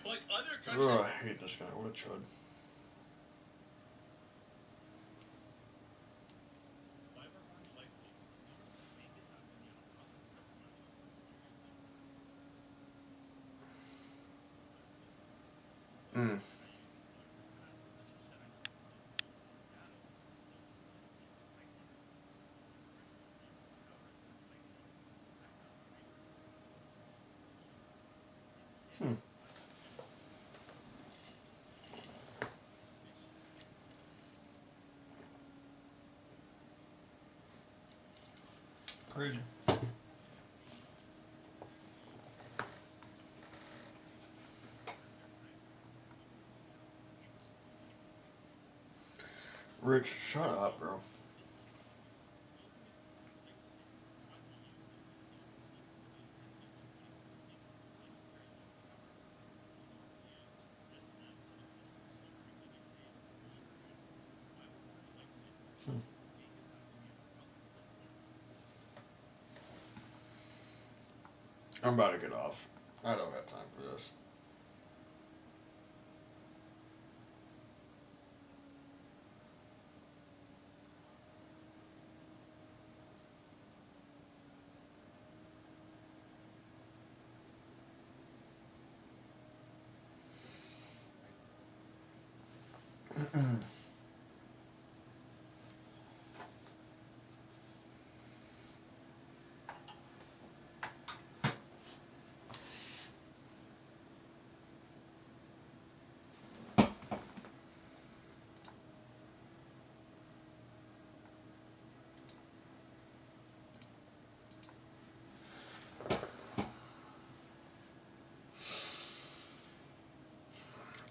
Oh, I hate this guy. What a chud. Mm. Hmm. Crazy. Rich, shut up, bro. Hmm. I'm about to get off. I don't have time for this.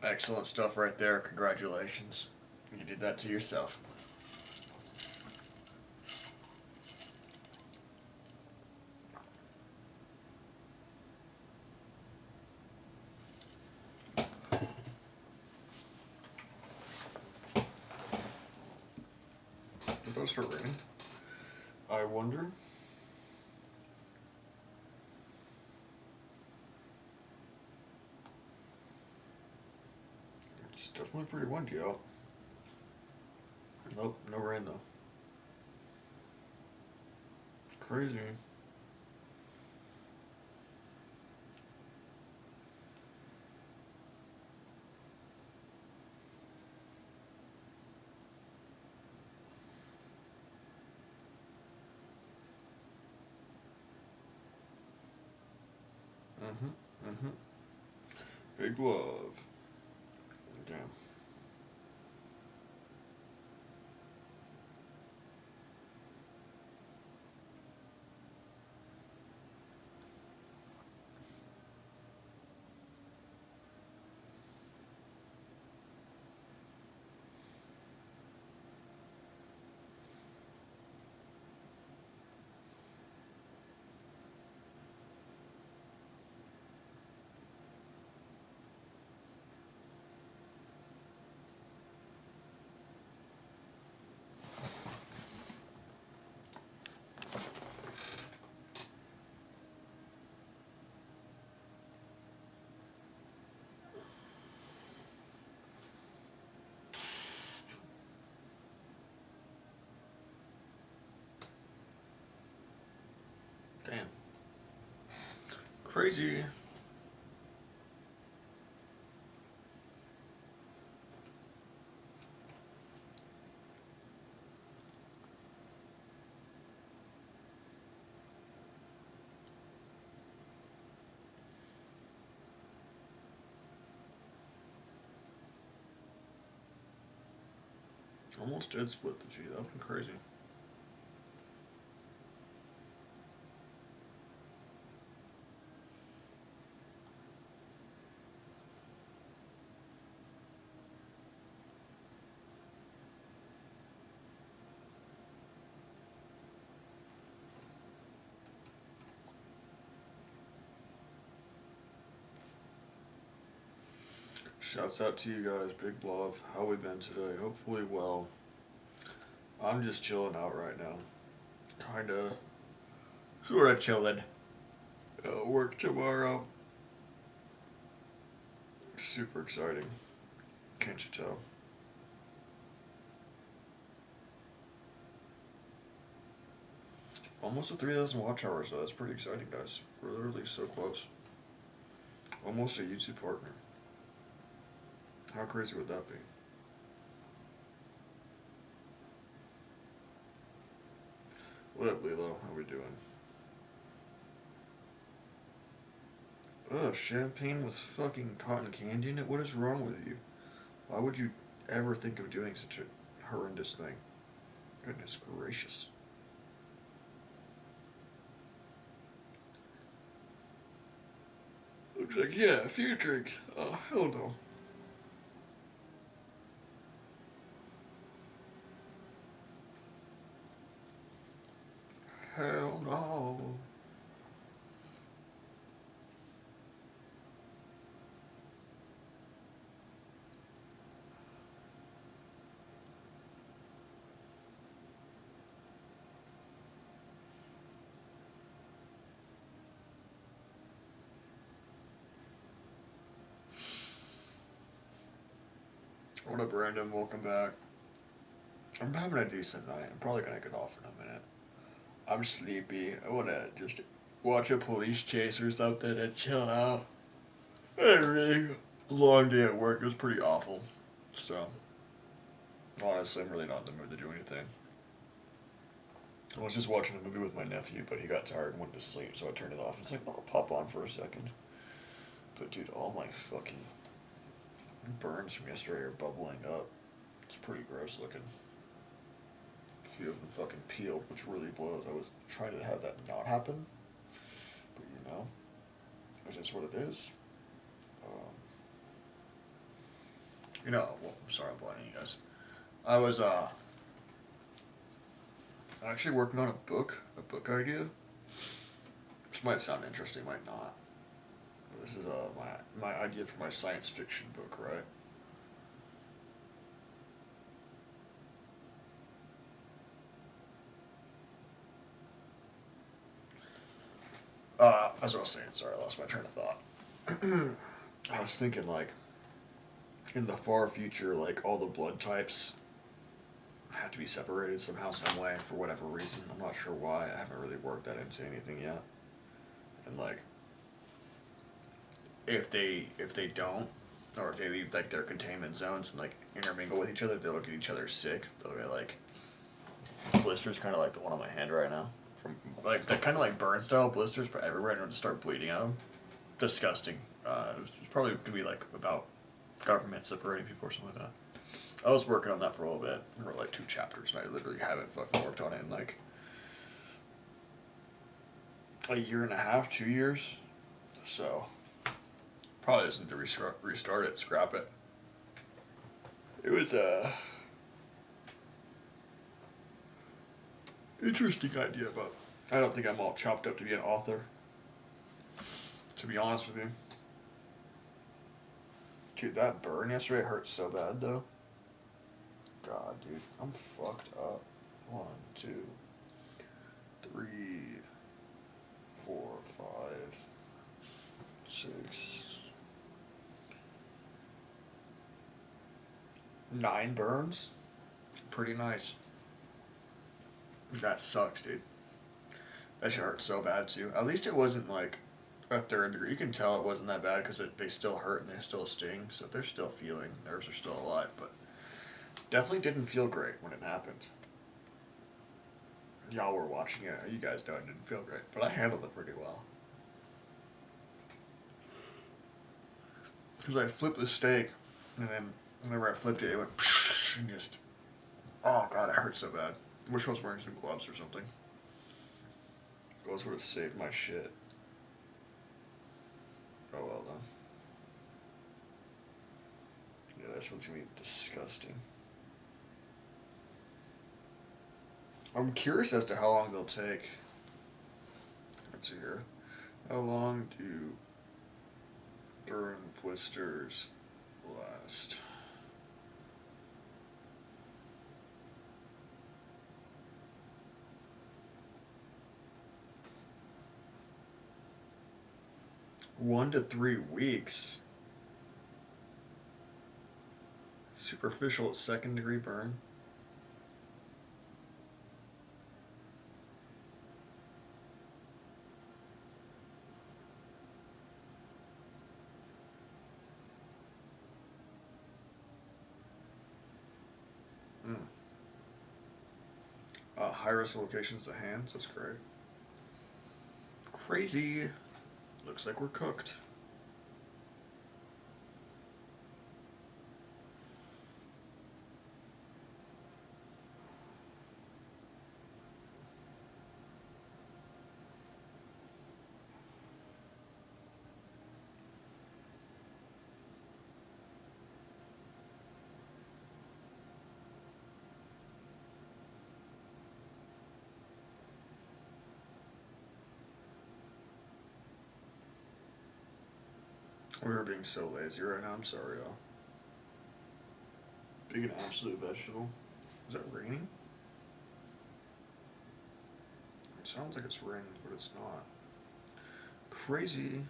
Excellent stuff right there. Congratulations. You did that to yourself. It does start raining. I wonder. It's definitely pretty windy out. Nope, no rain though. Crazy. Mm-hmm. Mm-hmm. Big love. Damn. Damn. Crazy. Almost did split the G. That would be crazy. Shouts out to you guys. Big love. How we been today? Hopefully well. I'm just chilling out right now. Kinda. Sort of chilling. Work tomorrow. Super exciting. Can't you tell? Almost a 3,000 watch hours, though. That's pretty exciting, guys. We're literally so close. Almost a YouTube partner. How crazy would that be? What up, Lilo? How we doing? Ugh, champagne with fucking cotton candy in it? What is wrong with you? Why would you ever think of doing such a horrendous thing? Goodness gracious. Looks like, yeah, a few drinks. Oh, hell no. Hell no. What up, Brandon? Welcome back. I'm having a decent night. I'm probably gonna get off in a minute. I'm sleepy. I wanna just watch a police chase or something and chill out. I had a really long day at work. It was pretty awful. So, honestly, I'm really not in the mood to do anything. I was just watching a movie with my nephew, but he got tired and went to sleep, so I turned it off. It's like, I'll pop on for a second. But dude, all my fucking burns from yesterday are bubbling up. It's pretty gross looking. A few of them fucking peeled, which really blows. I was trying to have that not happen, but you know, it's just what it is. Um, well, I'm sorry I'm blinding you guys. I was actually working on a book idea. This might sound interesting, might not. But this is my idea for my science fiction book, right? As I was saying, sorry, I lost my train of thought. I was thinking like in the far future, like all the blood types have to be separated somehow, some way, for whatever reason. I'm not sure why. I haven't really worked that into anything yet. And like, if they don't, or if they leave like their containment zones and like intermingle with each other, they'll get each other sick. They'll get like blisters, kind of like the one on my hand right now, from like that kind of like burn style blisters, but everywhere, and it'll just start bleeding out. Disgusting. It's probably gonna be like about government separating people or something like that. I was working on that for a little bit. There were like 2 chapters, and I literally haven't fucking worked on it in like a year and a half, 2 years. So probably just need to restart it, scrap it. It was a interesting idea, but I don't think I'm all chopped up to be an author. To be honest with you, dude, that burn yesterday hurt so bad though. God, dude, I'm fucked up. 1, 2, 3, 4, 5, 6, 9 burns. Pretty nice. That sucks, dude. That shit hurt so bad too. At least it wasn't like a 3rd degree. You can tell it wasn't that bad because they still hurt and they still sting, so they're still feeling. Nerves are still alive, but definitely didn't feel great when it happened. Y'all were watching it. You guys know it didn't feel great, but I handled it pretty well. Because I flipped the steak, and then whenever I flipped it, it went and just. Oh god, it hurt so bad. I wish I was wearing some gloves or something. Gloves would have saved my shit. Oh well though. Yeah, this one's gonna be disgusting. I'm curious as to how long they'll take. Let's see here. How long do burn blisters last? One to 3 weeks. Superficial 2nd-degree burn. High-risk locations to hands. That's great. Crazy. Looks like we're cooked. We are being so lazy right now. I'm sorry, y'all. Being an absolute vegetable. Is that raining? It sounds like it's raining, but it's not. Crazy.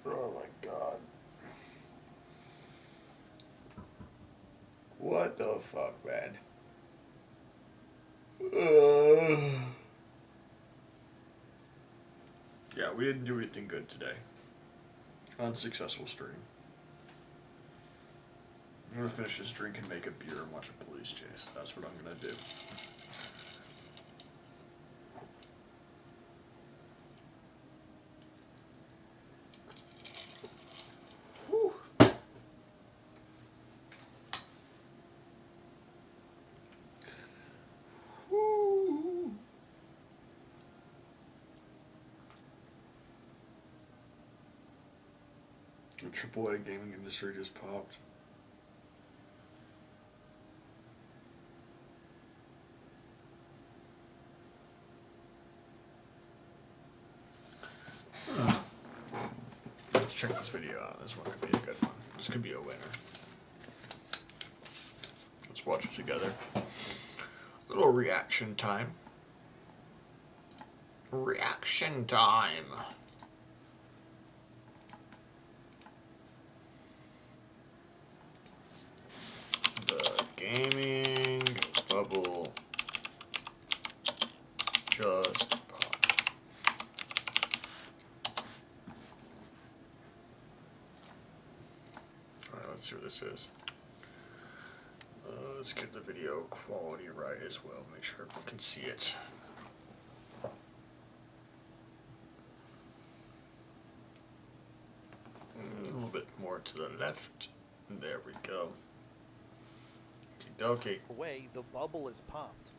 Oh my god. What the fuck, man? Yeah, we didn't do anything good today. Unsuccessful stream. I'm gonna finish this drink and make a beer and watch a police chase. That's what I'm gonna do. Whew. Whew. The AAA gaming industry just popped. Let's check this video out. This one could be a good one. This could be a winner. Let's watch it together. Little reaction time. Reaction time. The gaming bubble just popped. Alright, let's see what this is. Let's get the video quality right as well. Make sure everyone can see it. A little bit more to the left. There we go. Okay. Away, the bubble is popped.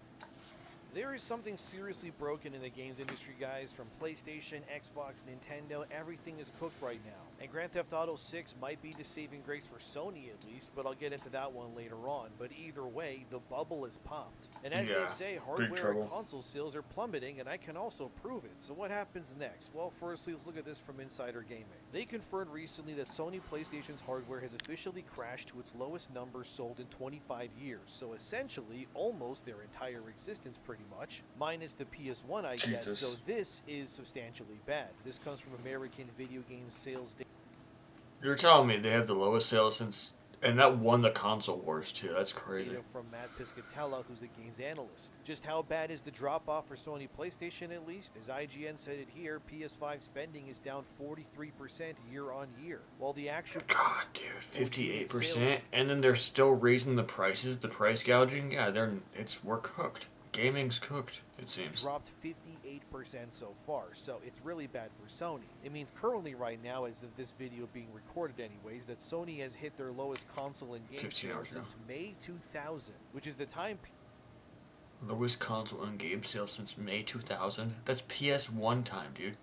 There is something seriously broken in the games industry, guys. From PlayStation, Xbox, Nintendo, everything is cooked right now. And Grand Theft Auto 6 might be the saving grace for Sony at least, but I'll get into that one later on. But either way, the bubble is popped. And as they say, hardware and console sales are plummeting, and I can also prove it. So what happens next? Well, firstly, let's look at this from Insider Gaming. They confirmed recently that Sony PlayStation's hardware has officially crashed to its lowest numbers sold in 25 years. So essentially, almost their entire existence pretty much, minus the PS1, I guess. So this is substantially bad. This comes from American Video Game Sales Data. You're telling me they have the lowest sales since, and that won the console wars too. That's crazy. From Matt Piscatella, who's a games analyst. Just how bad is the drop-off for Sony PlayStation at least? As IGN said it here, PS5 spending is down 43% year on year. While the actual... God, dude, 58%? And then they're still raising the prices, the price gouging? Yeah, we're cooked. Gaming's cooked, it seems. Dropped 58% so far, so it's really bad for Sony. It means currently right now, as of this video being recorded anyways, that Sony has hit their lowest console and game sales since May 2000, which is the time... Lowest console and game sales since May 2000? That's PS1 time, dude.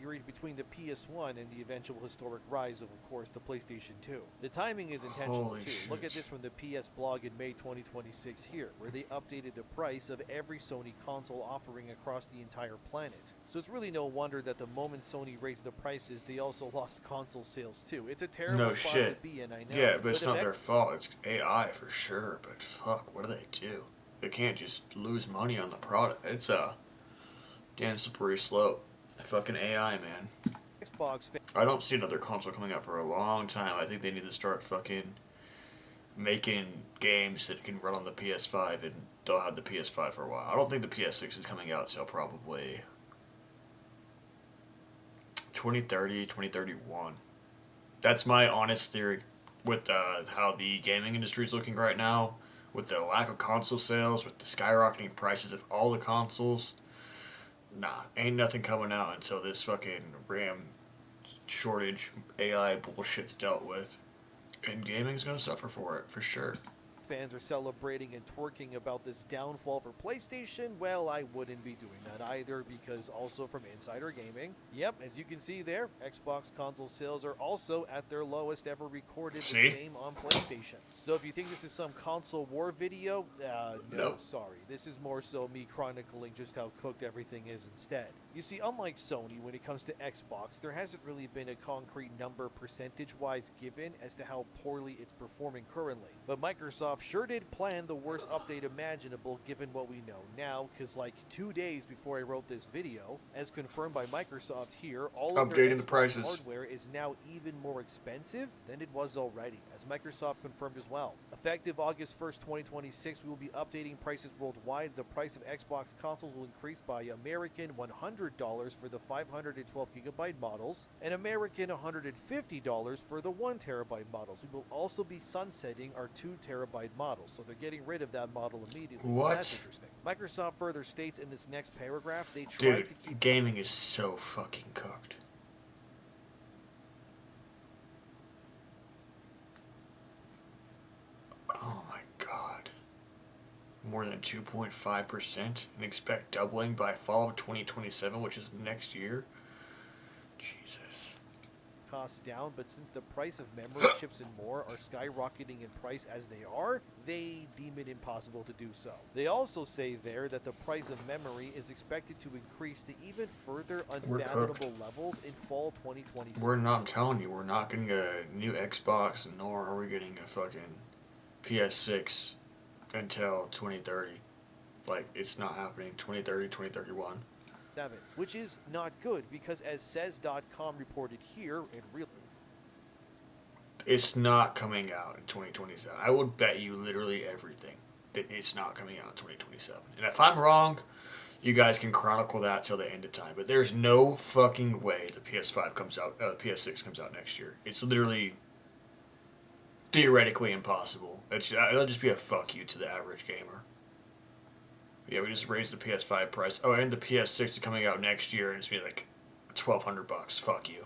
between the PS1 and the eventual historic rise of course, the PlayStation 2. The timing is intentional Holy too. shit. Look at this from the PS blog in May 2026 here, where they updated the price of every Sony console offering across the entire planet. So it's really no wonder that the moment Sony raised the prices, they also lost console sales too. It's a terrible No spot shit. to be in, I know. Yeah, but it's not effect- their fault. It's AI for sure. But fuck, what do they do? They can't just lose money on the product. It's a damn slippery slope. Fucking AI, man. Xbox I don't see another console coming out for a long time. I think they need to start fucking making games that can run on the PS5, and they'll have the PS5 for a while. I don't think the PS6 is coming out till probably 2030, 2031. That's my honest theory with how the gaming industry is looking right now, with the lack of console sales, with the skyrocketing prices of all the consoles. Nah, ain't nothing coming out until this fucking RAM shortage AI bullshit's dealt with. And gaming's gonna suffer for it, for sure. fans are celebrating and twerking about this downfall for PlayStation, well, I wouldn't be doing that either, because also from Insider Gaming, yep, as you can see there, Xbox console sales are also at their lowest ever recorded, See? the same on PlayStation. So if you think this is some console war video, no, Nope. sorry. This is more so me chronicling just how cooked everything is instead. You see, unlike Sony, when it comes to Xbox, there hasn't really been a concrete number percentage-wise given as to how poorly it's performing currently. But Microsoft sure did plan the worst update imaginable given what we know now, because like 2 days before I wrote this video, as confirmed by Microsoft here, all of their Updating the Xbox prices. hardware is now even more expensive than it was already, as Microsoft confirmed as well. Effective August 1st, 2026, we will be updating prices worldwide. The price of Xbox consoles will increase by American $100 for the 512GB models and American $150 for the 1TB models. We will also be sunsetting our 2TB models, so they're getting rid of that model immediately. What? That's interesting. Microsoft further states in this next paragraph they tried to Dude, keep gaming is so fucking cooked. Oh my god. More than 2.5% and expect doubling by fall of 2027, which is next year? Jesus. costs down, but since the price of memory chips and more are skyrocketing in price as they are, they deem it impossible to do so. They also say there that the price of memory is expected to increase to even further We're cooked. unfathomable levels in fall 2026. I'm telling you, we're not getting a new Xbox, nor are we getting a fucking PS6 until 2030. Like, it's not happening. 2030, 2031. Which is not good because as says.com reported here, and really It's not coming out in 2027. I would bet you literally everything that it's not coming out in 2027. And if I'm wrong, you guys can chronicle that till the end of time. But there's no fucking way the PS5 comes out, PS6 comes out next year. It's literally theoretically impossible. It'll just be a fuck you to the average gamer. Yeah, we just raised the PS5 price. Oh, and the PS6 is coming out next year, and it's gonna be like $1,200. Fuck you.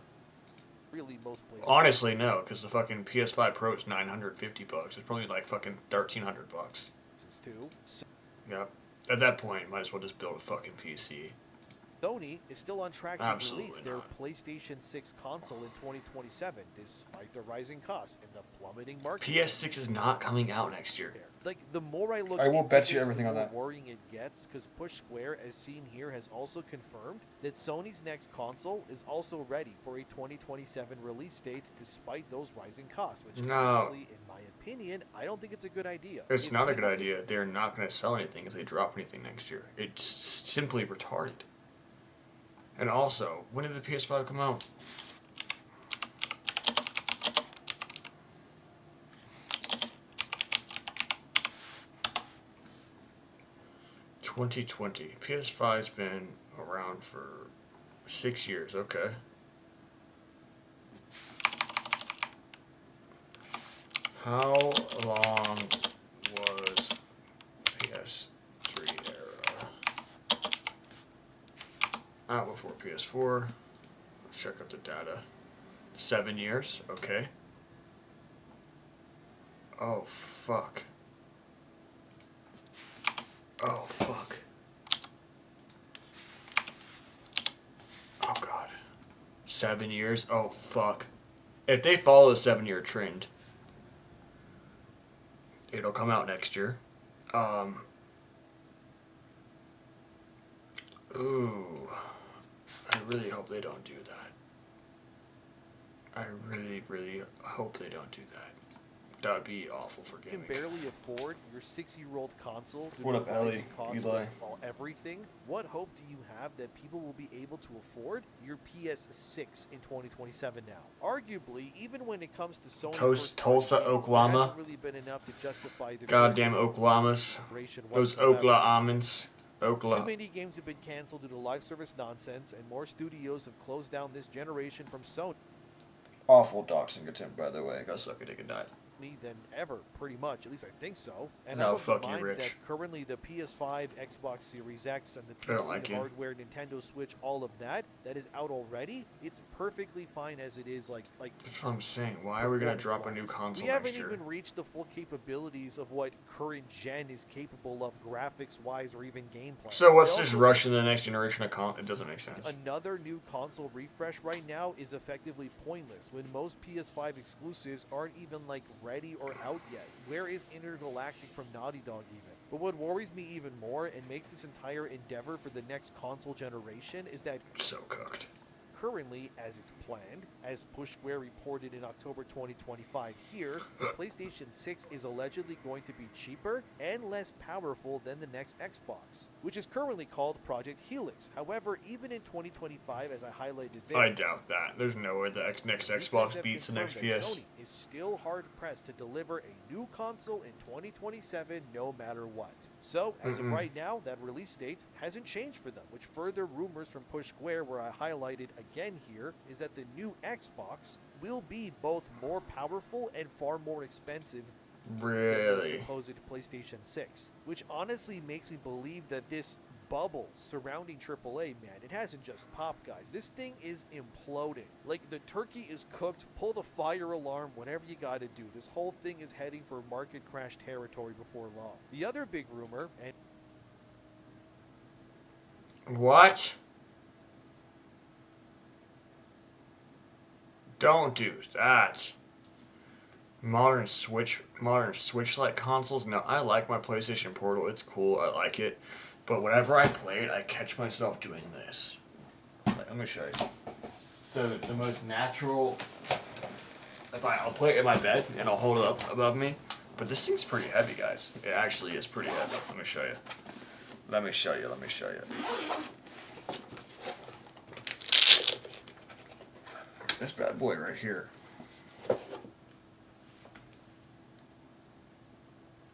really most places. Honestly, no, because the fucking PS5 Pro is $950. It's probably like fucking $1,300. Too. So Yep. At that point, might as well just build a fucking PC. Sony is still on track to Absolutely release their not. PlayStation 6 console in 2027, despite the rising costs and the plummeting market. PS6 is not coming out next year. Like, the more I look I will into bet you this, everything the on more that. worrying it gets, because Push Square, as seen here, has also confirmed that Sony's next console is also ready for a 2027 release date, despite those rising costs, which No. honestly, in my opinion, I don't think it's a good idea. It's If not a good people- idea. They're not going to sell anything if they drop anything next year. It's simply retarded. And also, when did the PS5 come out? (2020). PS5's been around for 6 years. Okay. How long was PS3 era? Out before PS4. Let's check out the data. 7 years. Okay. Oh, fuck. Oh, fuck. Oh, God. 7 years? Oh, fuck. If they follow the 7-year trend, it'll come out next year. Ooh. I really hope they don't do that. I really, really hope they don't do that. That would be awful for You can gaming. barely afford your 6-year-old console due What to up, the Ellie? rising cost Eli? of everything. What hope do you have that people will be able to afford your PS6 in 2027 now? Arguably, even when it comes to Sony Tulsa, games, Oklahoma. it hasn't really been enough to justify the Goddamn Oklahomas. generation Those whatsoever. Oklahomans. Too many games have been canceled due to live service nonsense, and more studios have closed down this generation from Sony Awful doxing attempt, by the way. I got suck a dick and die. than ever, pretty much. At least I think so. And No, I'm of the fuck you, mind Rich. that currently the PS5, Xbox Series X, and the I don't PC like you. hardware, Nintendo Switch, all of that is out already. It's perfectly fine as it is. Like That's what I'm saying. Why are we gonna drop a new console we haven't next year? even reached the full capabilities of what current gen is capable of, graphics-wise or even gameplay. So what's They this also- rush in the next generation of It doesn't make sense. Another new console refresh right now is effectively pointless when most PS5 exclusives aren't even like ready or out yet. Where is Intergalactic from Naughty Dog even? But what worries me even more and makes this entire endeavor for the next console generation is that So cooked. currently, as it's planned, as Push Square reported in October 2025 here, the PlayStation 6 is allegedly going to be cheaper and less powerful than the next Xbox, which is currently called Project Helix. However, even in 2025, as I highlighted there, I doubt that. There's no way the next Xbox beats the next confirmed that PS. Sony is still hard pressed to deliver a new console in 2027 no matter what. So, as of right now, that release date hasn't changed for them, which further rumors from Push Square, where I highlighted again here, is that the new Xbox will be both more powerful and far more expensive than the Really? supposed PlayStation 6, which honestly makes me believe that this bubble surrounding AAA, man, it hasn't just popped, guys. This thing is imploding. Like, the turkey is cooked. Pull the fire alarm, whatever you gotta do. This whole thing is heading for market crash territory before long. The other big rumor, and What? Don't do that. Modern Switch-like consoles. No, I like my PlayStation Portal. It's cool. I like it. But whenever I play it, I catch myself doing this. Like, let me show you. The most natural. I'll play it in my bed and I'll hold it up above me. But this thing's pretty heavy, guys. It actually is pretty heavy. Let me show you. Let me show you. Let me show you. This bad boy right here.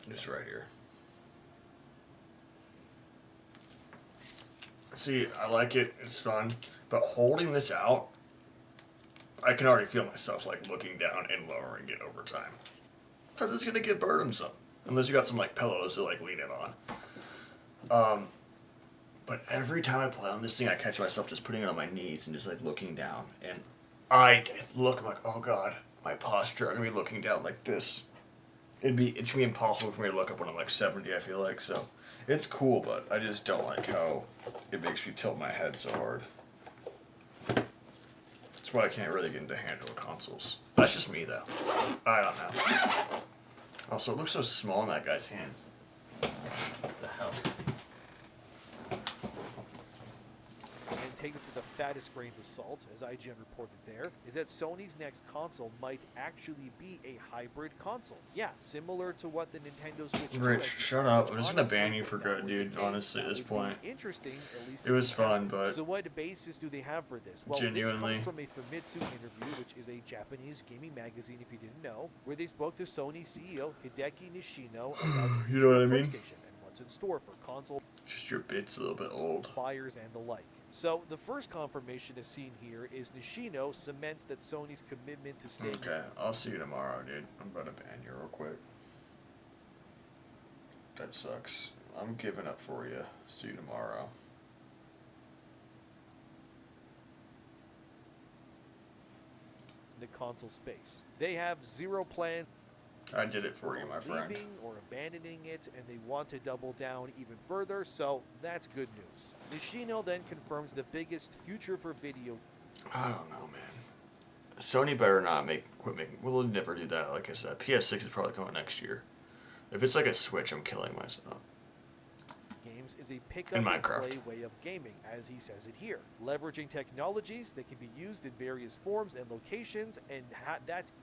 This right here. See, I like it. It's fun. But holding this out, I can already feel myself like looking down and lowering it over time. Because it's gonna get burdensome. Unless you got some like pillows to like lean it on. But every time I play on this thing, I catch myself just putting it on my knees and just like looking down. And I'm like, oh god, my posture. I'm gonna be looking down like this. It's gonna be impossible for me to look up when I'm like 70. I feel like so. It's cool, but I just don't like how it makes me tilt my head so hard. That's why I can't really get into handheld consoles. That's just me though. I don't know. Also, it looks so small in that guy's hands. What the hell? and take this with the fattest grains of salt, as IGN reported there, is that Sony's next console might actually be a hybrid console. Yeah, similar to what the Nintendo Switch 2 Rich, has shut become, up. which I'm just gonna honestly, ban you if for that good, were the dude. case, Honestly, at that this would be point. interesting, at least It was to see happen. fun, but So what basis do they have for this? Well, genuinely. this comes from a Famitsu interview, which is a Japanese gaming magazine, if you didn't know, where they spoke to Sony CEO Hideki Nishino about You know what I mean? PlayStation and what's in store for console Just your bit's a little bit old. buyers and the like. So the first confirmation is seen here is Nishino cements that Sony's commitment to staying Okay, I'll see you tomorrow, dude. I'm about to ban you real quick. That sucks. I'm giving up for you. See you tomorrow. in the console space. They have zero plans I did it for you, on my friend. leaving or abandoning it, and they want to double down even further, so that's good news. Nishino then confirms the biggest future for video I don't know, man. Sony better not quit making. We'll never do that. Like I said, PS6 is probably coming next year. If it's like a Switch, I'm killing myself. Games is a pick In up and Minecraft. play way of gaming, as he says it here, leveraging technologies that can be used in various forms and locations, and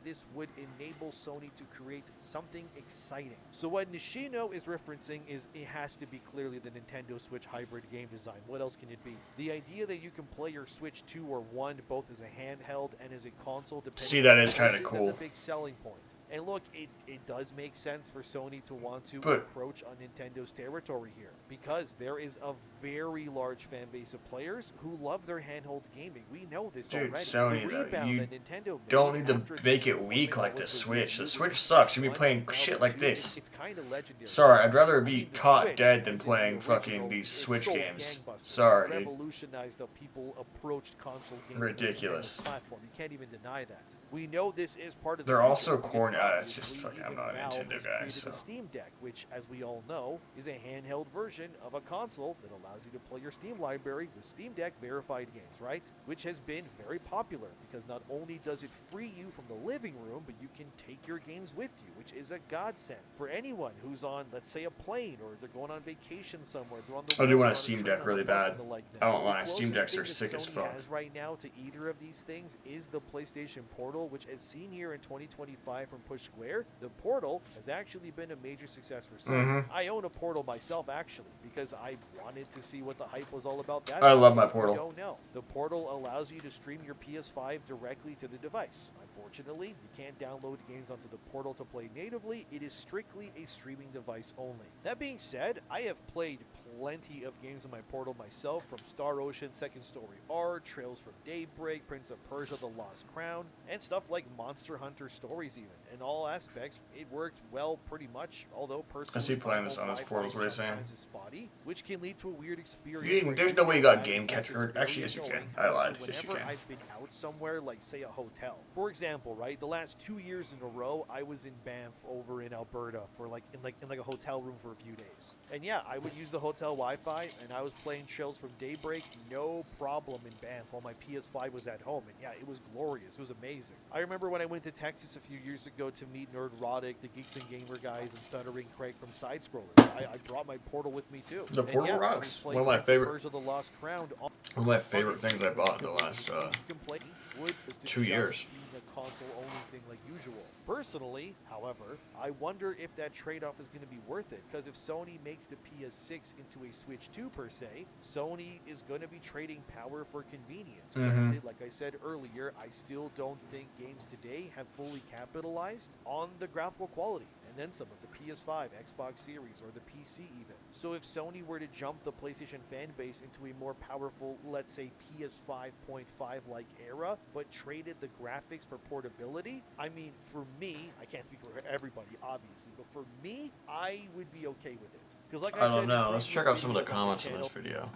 this would enable Sony to create something exciting. So what Nishino is referencing is it has to be clearly the Nintendo Switch hybrid game design. What else can it be? The idea that you can play your Switch 2 or 1 both as a handheld and as a console, depending See, that on is kinda the person, cool. That's a big selling point. And look, it does make sense for Sony to want to But- encroach on Nintendo's territory here, because there is a very large fan base of players who love their handheld gaming. We know this Dude, already. Sony, The though, rebound you that Nintendo don't made need to after make the it weak disappointment like that the was the Switch. The Wii U Switch with sucks. You'd be Xbox playing and now shit the like 2, this. It's kind of legendary. Sorry, I'd rather I be mean, the caught Switch, dead than as in playing the fucking original, these it Switch sold games. gangbusters. Sorry, It dude. revolutionized how people approached console gaming. Ridiculous. On the platform. You can't even deny that. We know this is part of the They're future, also because corny. It's just obviously fucking. I'm even not a Valve Nintendo has guy, created so. the Steam Deck, which, as we all know, is a handheld version of a console that allows you to play your Steam library with Steam Deck verified games, right? Which has been very popular because not only does it free you from the living room, but you can take your games with you, which is a godsend for anyone who's on, let's say, a plane, or they're going on vacation somewhere. They're on the I do road, want a on Steam train, Deck on really bus, bad. and the like I don't that. lie, The Steam closest Decks are thing sick that as Sony fuck. has right now to either of these things is the PlayStation Portal, which, as seen here in 2025 from Push Square, the Portal has actually been a major success for Sony. I own a Portal myself, actually, because I wanted to see what the hype was all about. That I love my if you Portal. don't know, the Portal allows you to stream your PS5 directly to the device. Unfortunately, you can't download games onto the Portal to play natively. It is strictly a streaming device only. That being said, I have played plenty of games on my Portal myself, from Star Ocean, Second Story R, Trails from Daybreak, Prince of Persia: The Lost Crown, and stuff like Monster Hunter Stories even. In all aspects, it worked well pretty much, although personally, Is he playing my this home on his Wi-Fi Portal, is what he's saying? sometimes is spotty, which can lead to a weird experience. You didn't, where there's no way you got bad game because capture. it's Actually, very yes, you can. annoying. I lied. Whenever Yes, you can. I've been out somewhere, like say a hotel, for example, right? The last 2 years in a row, I was in Banff over in Alberta for in a hotel room for a few days, and yeah, I would use the hotel Wi-Fi, and I was playing Trails from Daybreak, no problem in Banff while my PS5 was at home, and yeah, it was glorious. It was amazing. I remember when I went to Texas a few years ago to meet Nerdrotic, the Geeks and Gamer guys, and Stuttering Craig from Side Scrollers. I brought my Portal with me too. The And Portal yeah, when we rocks. played One of my Prince of favorite. Persia: The Lost Crown on One of my favorite things I bought in the last you can play would was to 2 years. just being a console-only thing like usual. Personally, however, I wonder if that trade-off is going to be worth it, because if Sony makes the PS6 into a Switch 2 per se, Sony is going to be trading power for convenience. Granted, like I said earlier, I still don't think games today have fully capitalized on the graphical quality, and then some of the PS5, Xbox Series, or the PC even. So if Sony were to jump the PlayStation fan base into a more powerful, let's say PS5.5-like era, but traded the graphics for portability, I mean, for me, I can't speak for everybody, obviously, but for me, I would be okay with it. Because like I I don't said, know. Let's check out some of the videos on comments on channel- this video.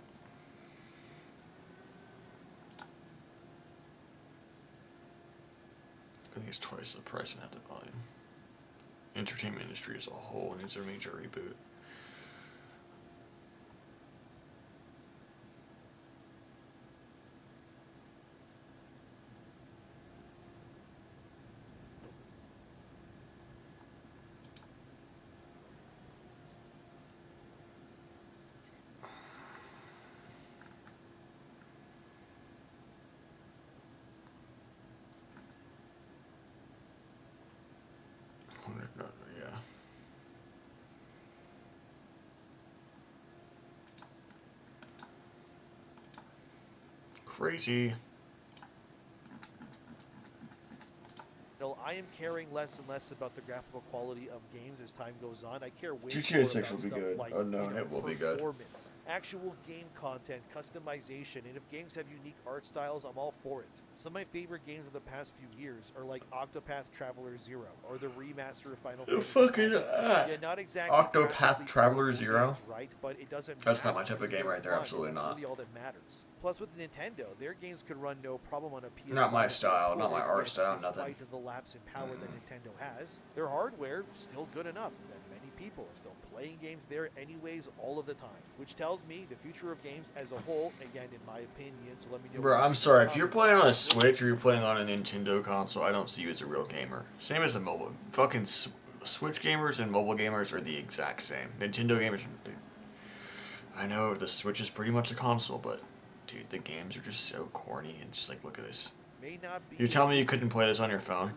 I think it's twice the price and half the volume. Entertainment industry as a whole needs a major reboot. Yeah. Crazy. I am caring less and less about the graphical quality of games as time goes on. I care way GTA more 6 about will be stuff good. like, Unknown, it will be good. performance, actual game content, customization, and if games have unique art styles, I'm all for it. Some of my favorite games of the past few years are like Octopath Traveler 0 or the remaster of Final The Fantasy. fuck is that? Yeah, not exactly Octopath graphically Traveler powerful 0? games, right? But it doesn't That's not matter my type of because game they're right there, fun, absolutely and not. That's really all that matters. Plus, with Nintendo, their games could run no problem on a PS5. Not my style, not my art yet style, despite nothing. of the lapse in power that Nintendo has, their hardware still good enough that many people are still playing games there anyways all of the time, which tells me the future of games as a whole, again in my opinion, so let me know. Bro, I'm sorry, if you're playing on a Switch or you're playing on a Nintendo console, I don't see you as a real gamer. Same as a mobile. Fucking Switch gamers and mobile gamers are the exact same. Nintendo gamers, dude, I know the Switch is pretty much a console, but dude, the games are just so corny and just like, look at this. May not be You tell me you couldn't play this on your phone?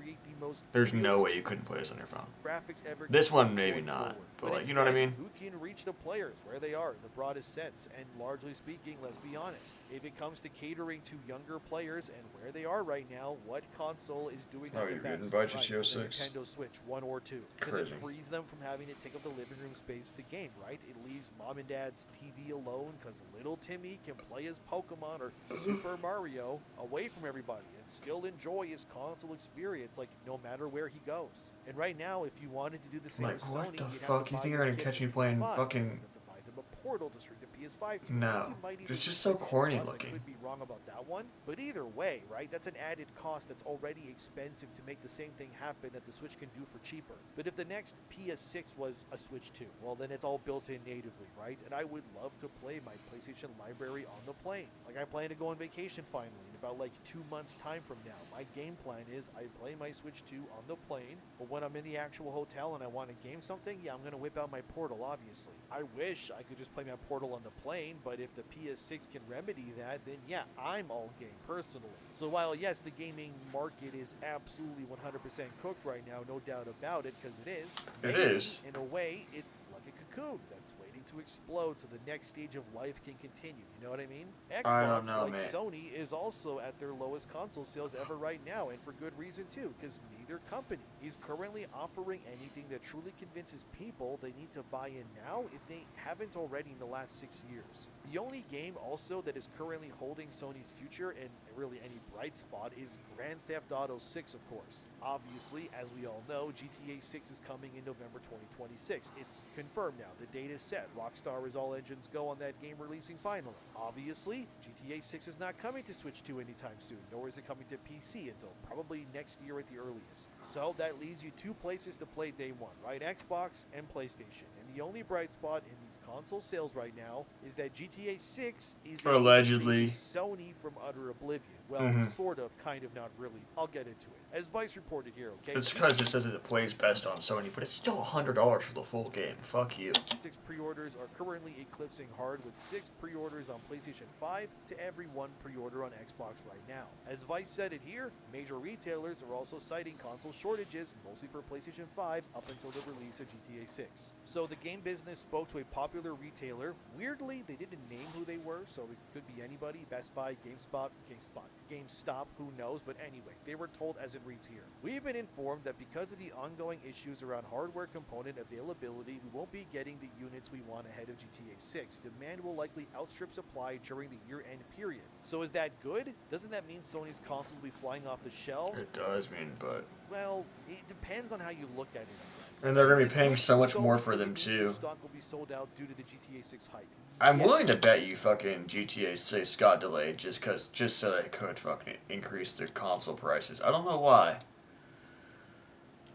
There's no way you couldn't play this on your phone. Graphics ever This one maybe not, but like, you know what I mean? Who can reach the players where they are in the broadest sense? And largely speaking, let's be honest, if it comes to catering to younger players and where they are right now, what console is doing that the best? By Right, GTA the 6. Nintendo Switch, 1 or 2. Because it frees them from having to take up the living room space to game, right? It leaves mom and dad's TV alone because little Timmy can play as Pokemon or Super Mario away from everybody and still enjoy his console experience, like no matter where he goes. And right now, if you wanted to do the same Like, as what Sony, the you'd fuck? have to You buy think your you're gonna kid catch me a playing PS5. fucking... You'd have to buy them a Portal to stream the PS5 to. No. You might even It's do just so PlayStation corny Plus. looking. I could be wrong about that one, but either way, right? That's an added cost that's already expensive to make the same thing happen that the Switch can do for cheaper. But if the next PS6 was a Switch 2, well, then it's all built in natively, right? And I would love to play my PlayStation library on the plane. Like, I plan to go on vacation finally in about like 2 months time from now. My game plan is I play my Switch 2 on the plane, but when I'm in the actual hotel and I want to game something, yeah, I'm going to whip out my Portal, obviously. I wish I could just play my Portal on the plane, but if the PS6 can remedy that, then yeah, I'm all game personally. So while yes, the gaming market is absolutely 100% cooked right now, no doubt about it, because it is. It maybe, is. in a way, it's like a cocoon that's waiting to explode so the next stage of life can continue. You know what I mean? Xbox, I don't know, like man. Sony, is also at their lowest console sales ever right now, and for good reason too, because neither company is currently offering anything that truly convinces people they need to buy in now if they haven't already in the last 6 years. The only game also that is currently holding Sony's future and really any bright spot is Grand Theft Auto 6, of course. Obviously, as we all know, GTA 6 is coming in November 2026. It's confirmed now. The date is set. Rockstar is all engines go on that game releasing finally. Obviously, GTA 6 is not coming to Switch 2 anytime soon, nor is it coming to PC until probably next year at the earliest. So that leaves you 2 places to play day one, right? Xbox and PlayStation. And the only bright spot in these console sales right now is that GTA 6 is allegedly Sony from utter oblivion. Well, sort of, kind of, not really. I'll get into it. As Vice reported here, okay? It's because it says that it plays best on Sony, but it's still $100 for the full game. Fuck you. 6 pre-orders are currently eclipsing hard with 6 pre-orders on PlayStation 5 to every 1 pre-order on Xbox right now. As Vice said it here, major retailers are also citing console shortages, mostly for PlayStation 5, up until the release of GTA 6. So the game business spoke to a popular retailer. Weirdly, they didn't name who they were, so it could be anybody. Best Buy, GameStop, who knows? But anyways, they were told as it reads here. We've been informed that because of the ongoing issues around hardware component availability, we won't be getting the units we want ahead of GTA 6. Demand will likely outstrip supply during the year-end period. So is that good? Doesn't that mean Sony's console will be flying off the shelves? It does mean, but... Well, it depends on how you look at it, I guess. And they're going to be paying so much more for them, too. Stock will be sold out due to the GTA 6 hype. I'm willing to bet you fucking GTA 6 got delayed just so they could fucking increase their console prices. I don't know why.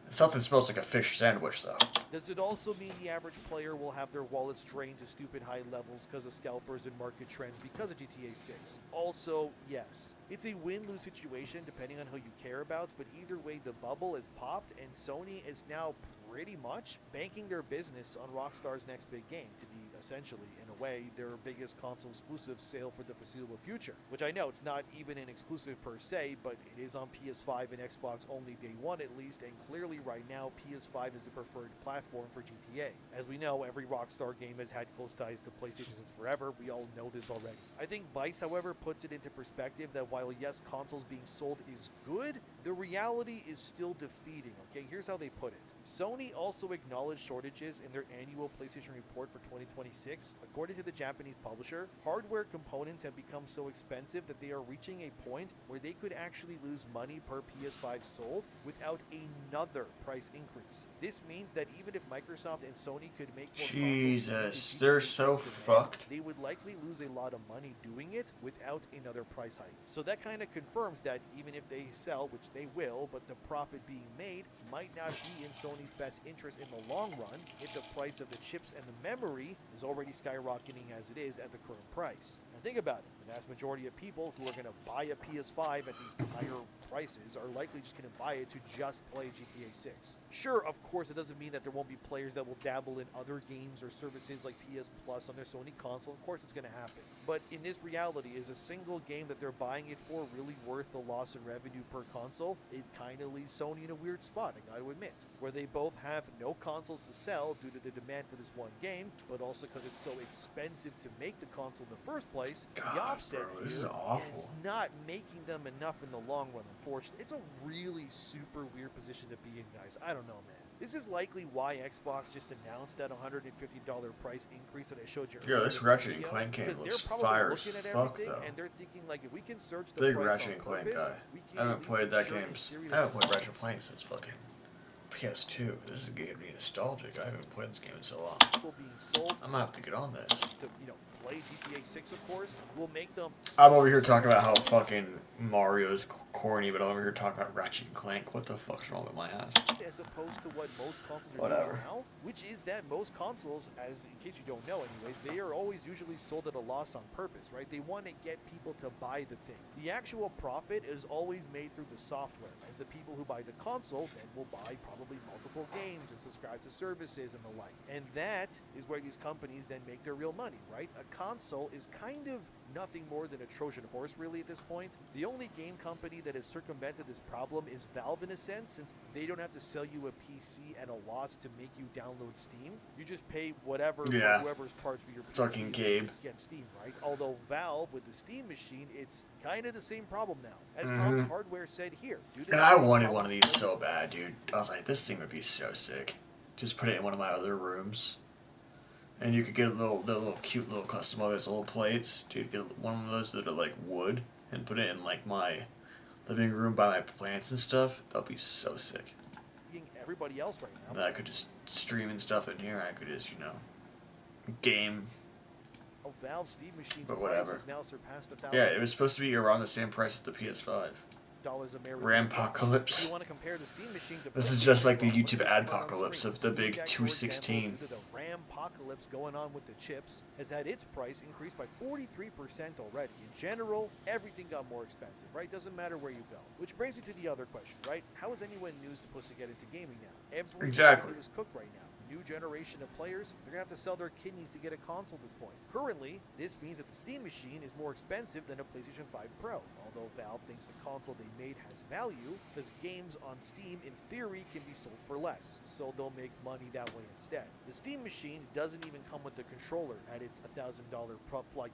Something smells like a fish sandwich, though. Does it also mean the average player will have their wallets drained to stupid high levels because of scalpers and market trends because of GTA 6? Also, yes. It's a win-lose situation depending on who you care about, but either way the bubble is popped and Sony is now pretty much banking their business on Rockstar's next big game to be essentially, in a way, their biggest console exclusive sale for the foreseeable future. Which I know it's not even an exclusive per se, but it is on PS5 and Xbox only day one at least, and clearly right now PS5 is the preferred platform for GTA. As we know, every Rockstar game has had close ties to PlayStation since forever. We all know this already. I think Vice, however, puts it into perspective that while yes, consoles being sold is good, the reality is still defeating. Okay, here's how they put it. Sony also acknowledged shortages in their annual PlayStation report for 2026. According to the Japanese publisher, hardware components have become so expensive that they are reaching a point where they could actually lose money per PS5 sold without another price increase. This means that even if Microsoft and Sony could make more Jesus, they're so fucked. They would likely lose a lot of money doing it without another price hike. So that kind of confirms that even if they sell, which they will, but the profit being made might not be in Sony's Sony's best interest in the long run if the price of the chips and the memory is already skyrocketing as it is at the current price. Now think about it. The vast majority of people who are going to buy a PS5 at these higher prices are likely just going to buy it to just play GTA 6. Sure, of course, it doesn't mean that there won't be players that will dabble in other games or services like PS Plus on their Sony console. Of course, it's going to happen. But in this reality, is a single game that they're buying it for really worth the loss in revenue per console? It kind of leaves Sony in a weird spot, I got to admit, where they both have no consoles to sell due to the demand for this one game, but also because it's so expensive to make the console in the first place. God, the offset bro, this here is awful. is not making them enough in the long run, unfortunately. It's a really super weird position to be in, guys. I don't know, man. This is likely why Xbox just announced that $150 price increase that I showed you earlier. Yeah, this Ratchet and Clank game looks fire as fuck, though. And they're thinking, like, if we can search the Big price Ratchet on and Clank purpose, guy. we can I haven't at least played that ensure game. a series I haven't of played Ratchet and Clank since fucking PS2. This is getting me nostalgic. I haven't played this game in so long. people being sold I'm gonna have to get on this. to, play GTA 6, of course, will make them... I'm over here talking about how fucking Mario's corny, but I'm over here talking about Ratchet and Clank. What the fuck's wrong with my ass? as opposed to what most consoles are Whatever. doing now, which is that most consoles, as in case you don't know anyways, they are always usually sold at a loss on purpose, right? They want to get people to buy the thing. The actual profit is always made through the software, as the people who buy the console then will buy probably multiple games and subscribe to services and the like. And that is where these companies then make their real money, right? A console is kind of nothing more than a Trojan horse, really, at this point. The only game company that has circumvented this problem is Valve, in a sense, since they don't have to sell you a PC at a loss to make you download Steam. You just pay whatever for whoever's parts for your PC. Fucking Gabe. Get Steam, right? Although Valve, with the Steam machine, it's kind of the same problem now. As Tom's Hardware said here. And I wanted one of these so bad, dude. I was like, this thing would be so sick. Just put it in one of my other rooms. And you could get the little cute little customized little plates. Dude, get one of those that are like wood and put it in like my living room by my plants and stuff. That'd be so sick. Everybody else right now. And then I could just stream and stuff in here. I could just, game. Oh, Valve Steam machine But price whatever. has now surpassed $1,000. Yeah, it was supposed to be around the same price as the PS5. American. Rampocalypse. If you want to compare the Steam machine to This is just like the YouTube adpocalypse of the big 216. The Rampocalypse going on with the chips has had its price increased by 43% already. In general, everything got more expensive, right? Doesn't matter where you go. Which brings me to the other question, right? How is anyone new supposed to get into gaming now? Exactly. Everything is cooked right now. New generation of players, they're going to have to sell their kidneys to get a console at this point. Currently, this means that the Steam machine is more expensive than a PlayStation 5 Pro, although Valve thinks the console they made has value, because games on Steam, in theory, can be sold for less, so they'll make money that way instead. The Steam machine doesn't even come with the controller at its $1,000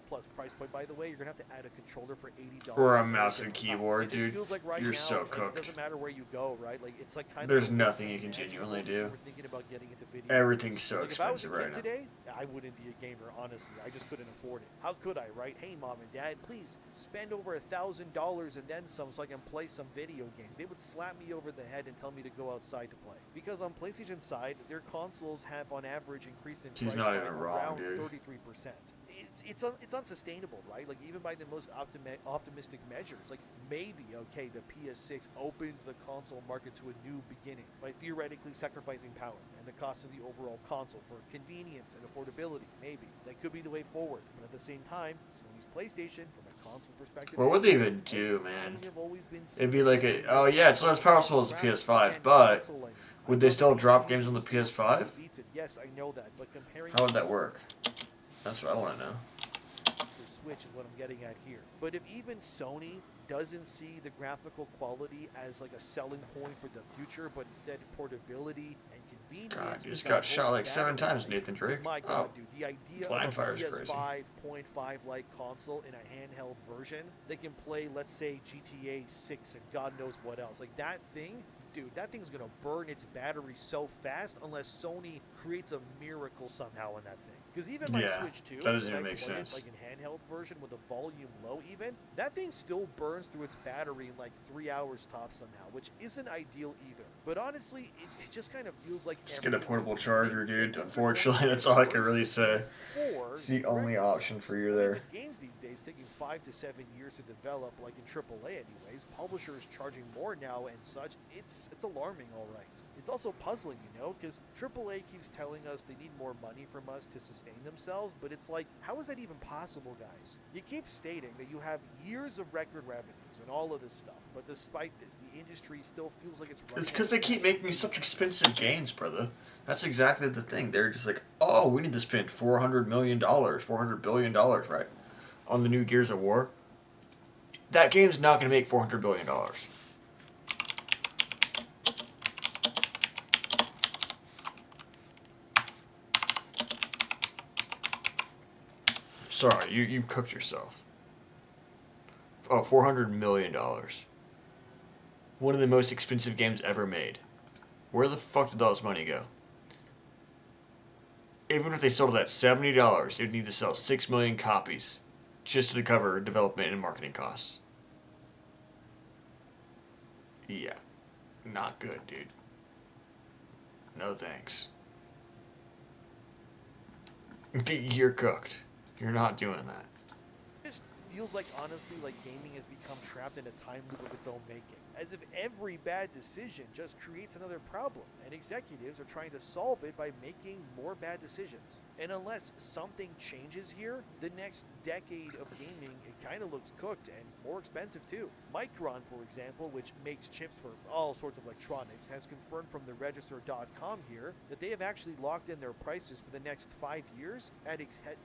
plus price point, by the way. You're going to have to add a controller for $80. Or a mouse and keyboard, it dude. Feels like right You're now, so cooked. It doesn't matter where you go, right? Like, it's like kind There's of nothing you can genuinely do. We're thinking about getting into video. Everything's so Like, if I was a expensive kid right now. today, I wouldn't be a gamer, honestly. I just couldn't afford it. How could I, right? Hey, Mom and Dad, please spend over $1,000 and then some so I can play some video games. They would slap me over the head and tell me to go outside to play. Because on PlayStation side, their consoles have on average increased in price not by even wrong, around dude. 33%. It's unsustainable, right? Like, even by the most optimistic measures, like, maybe, okay, the PS6 opens the console market to a new beginning by theoretically sacrificing power and the cost of the overall console for convenience and affordability. Maybe that could be the way forward, but at the same time, Sony's PlayStation, from a console perspective, What would they even do, has man? kind of always been It'd be like it's not as powerful as the PS5, but would they still drop games on the PS5? Yes, I know that, but comparing How would that work? That's what I want to know. Switch is what I'm getting at here. But if even Sony doesn't see the graphical quality as like a selling point for the future, but instead portability and convenience. God, you just got shot like 7 times, Nathan Drake. My God, dude, the idea Blind of Fire a is crazy. PS5.5 like console in a handheld version that can play, let's say, GTA 6 and God knows what else. Like, that thing, dude, that thing's gonna burn its battery so fast unless Sony creates a miracle somehow in that thing. Because even my Switch 2, that doesn't when even I make play it, sense. like in handheld version with the volume low even, that thing still burns through its battery in like 3 hours tops somehow, which isn't ideal either. But honestly, it just kind of feels like Just get a portable charger, dude. Unfortunately, that's all I can really say. It's the only option for you there. Games these days is taking 5 to 7 years to develop, like in AAA anyways, publishers charging more now and such, it's alarming, all right. It's also puzzling, because AAA keeps telling us they need more money from us to sustain themselves, but it's like, how is that even possible, guys? You keep stating that you have years of record revenues and all of this stuff, but despite this, the industry still feels like it's running. It's because they keep making such expensive games, brother. That's exactly the thing. They're just like, oh, we need to spend $400 million, $400 billion, right, on the new Gears of War. That game's not going to make $400 billion. Sorry, you've cooked yourself. Oh, $400 million. One of the most expensive games ever made. Where the fuck did all this money go? Even if they sold it at $70, they'd need to sell 6 million copies just to cover development and marketing costs. Yeah. Not good, dude. No thanks. You're cooked. You're not doing that. It just feels like, honestly, like gaming has become trapped in a time loop of its own making. As if every bad decision just creates another problem, and executives are trying to solve it by making more bad decisions. And unless something changes here, the next decade of gaming, it kind of looks cooked and more expensive too. Micron, for example, which makes chips for all sorts of electronics, has confirmed from the Register.com here that they have actually locked in their prices for the next 5 years at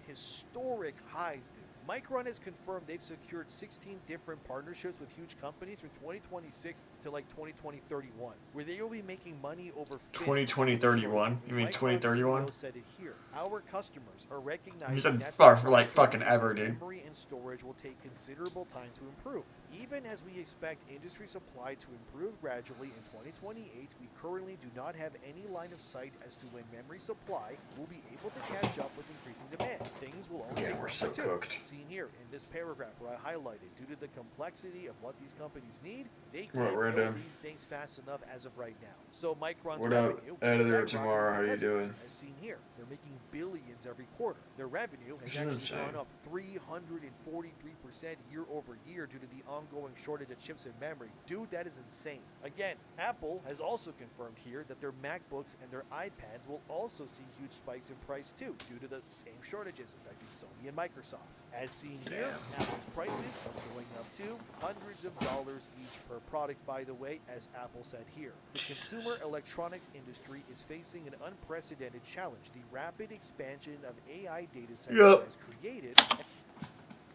historic highs, dude. Micron has confirmed they've secured 16 different partnerships with huge companies from 2026 to like 2031, where they will be making money over 2031? You mean 2031? Said it here. Our customers are recognizing You said that far for like fucking ever, dude. memory and storage will take considerable time to improve. Even as we expect industry supply to improve gradually in 2028, we currently do not have any line of sight as to when memory supply will be able to catch up with increasing demand. Things will only Yeah, take we're so cooked. Seen here in this paragraph where I highlighted, due to the complexity of what these companies need, they What, can't we're build done. these things fast enough as of right now. So Micron's What up? revenue Out of there skyrocketed tomorrow. How you presence, doing? as seen here. They're making billions every quarter. Their revenue has This is actually insane. gone up 343% year over year due to the ongoing shortage of chips and memory. Dude, that is insane. Again, Apple has also confirmed here that their MacBooks and their iPads will also see huge spikes in price too, due to the same shortages affecting Sony and Microsoft. As seen here, Damn. Apple's prices are going up to hundreds of dollars each per product, by the way, as Apple said here. The consumer electronics industry is facing an unprecedented challenge. The rapid expansion of AI data centers has created...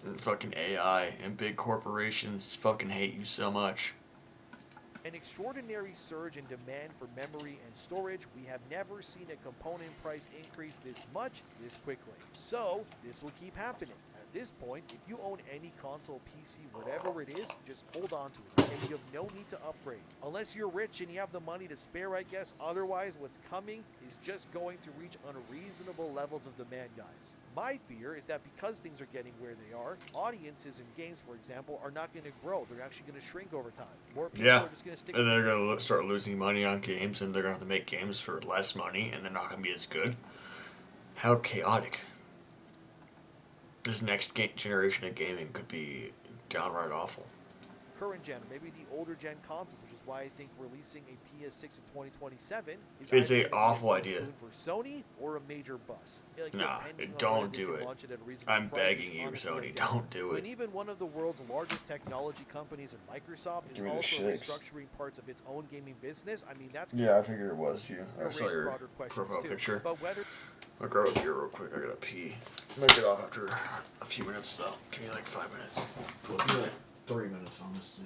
And fucking AI and big corporations fucking hate you so much. An extraordinary surge in demand for memory and storage. We have never seen a component price increase this much, this quickly. So, this will keep happening. At this point, if you own any console, PC, whatever it is, just hold on to it, and you have no need to upgrade. Unless you're rich and you have the money to spare, I guess. Otherwise, what's coming is just going to reach unreasonable levels of demand, guys. My fear is that because things are getting where they are, audiences in games, for example, are not going to grow. They're actually going to shrink over time. More people are just going to stick. And they're going to start losing money on games, and they're going to have to make games for less money, and they're not going to be as good. How chaotic. This next generation of gaming could be downright awful. Current gen, maybe the older gen consoles, which is why I think releasing a PS6 in 2027 is either an awful idea. For Sony or a major bust. Like, nah, don't do it. I'm begging you, Sony, don't do it. And even one of the world's largest technology companies, Microsoft, is also restructuring parts of its own gaming business. I mean, that's... Yeah, I figured it was you. I saw your profile picture. But whether... I'll grab a beer real quick. I gotta pee. I might get off after a few minutes, though. Give me like 5 minutes. Well, give me like 3 minutes, honestly.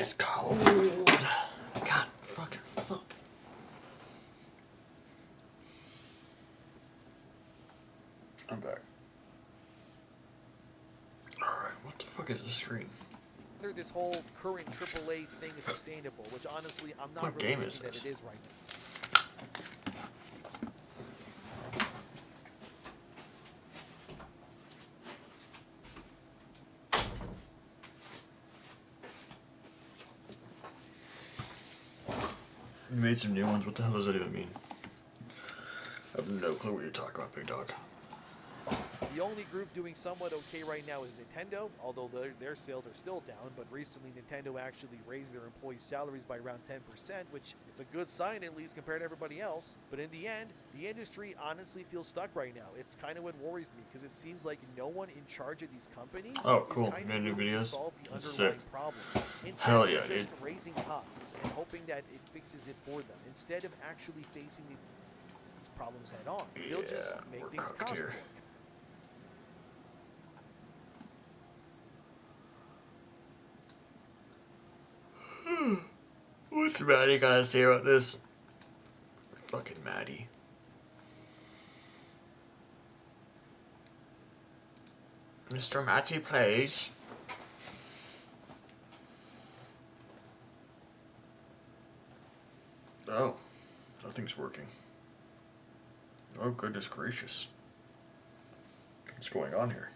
It's cold. God, fucking fuck. I'm back. Alright, what the fuck is the screen? Whether this whole current AAA thing is sustainable, which honestly I'm not What really game thinking is that this? it is right now. You made some new ones. What the hell does that even mean? I have no clue what you're talking about, big dog. The only group doing somewhat okay right now is Nintendo, although their sales are still down, but recently Nintendo actually raised their employees' salaries by around 10%, which is a good sign at least compared to everybody else. But in the end, the industry honestly feels stuck right now. It's kind of what worries me, because it seems like no one in charge of these companies Oh, cool. is kind Made of new willing to videos? solve the That's underlying sick. problem. Instead, Hell they're yeah, just dude. raising costs and hoping that it fixes it for them, instead of actually facing these problems head on. They'll just Yeah, make we're things cooked cost here. more. What's Maddie got to say about this? Fucking Maddie. Mr. Matty, please. Oh, nothing's working. Oh, goodness gracious. What's going on here?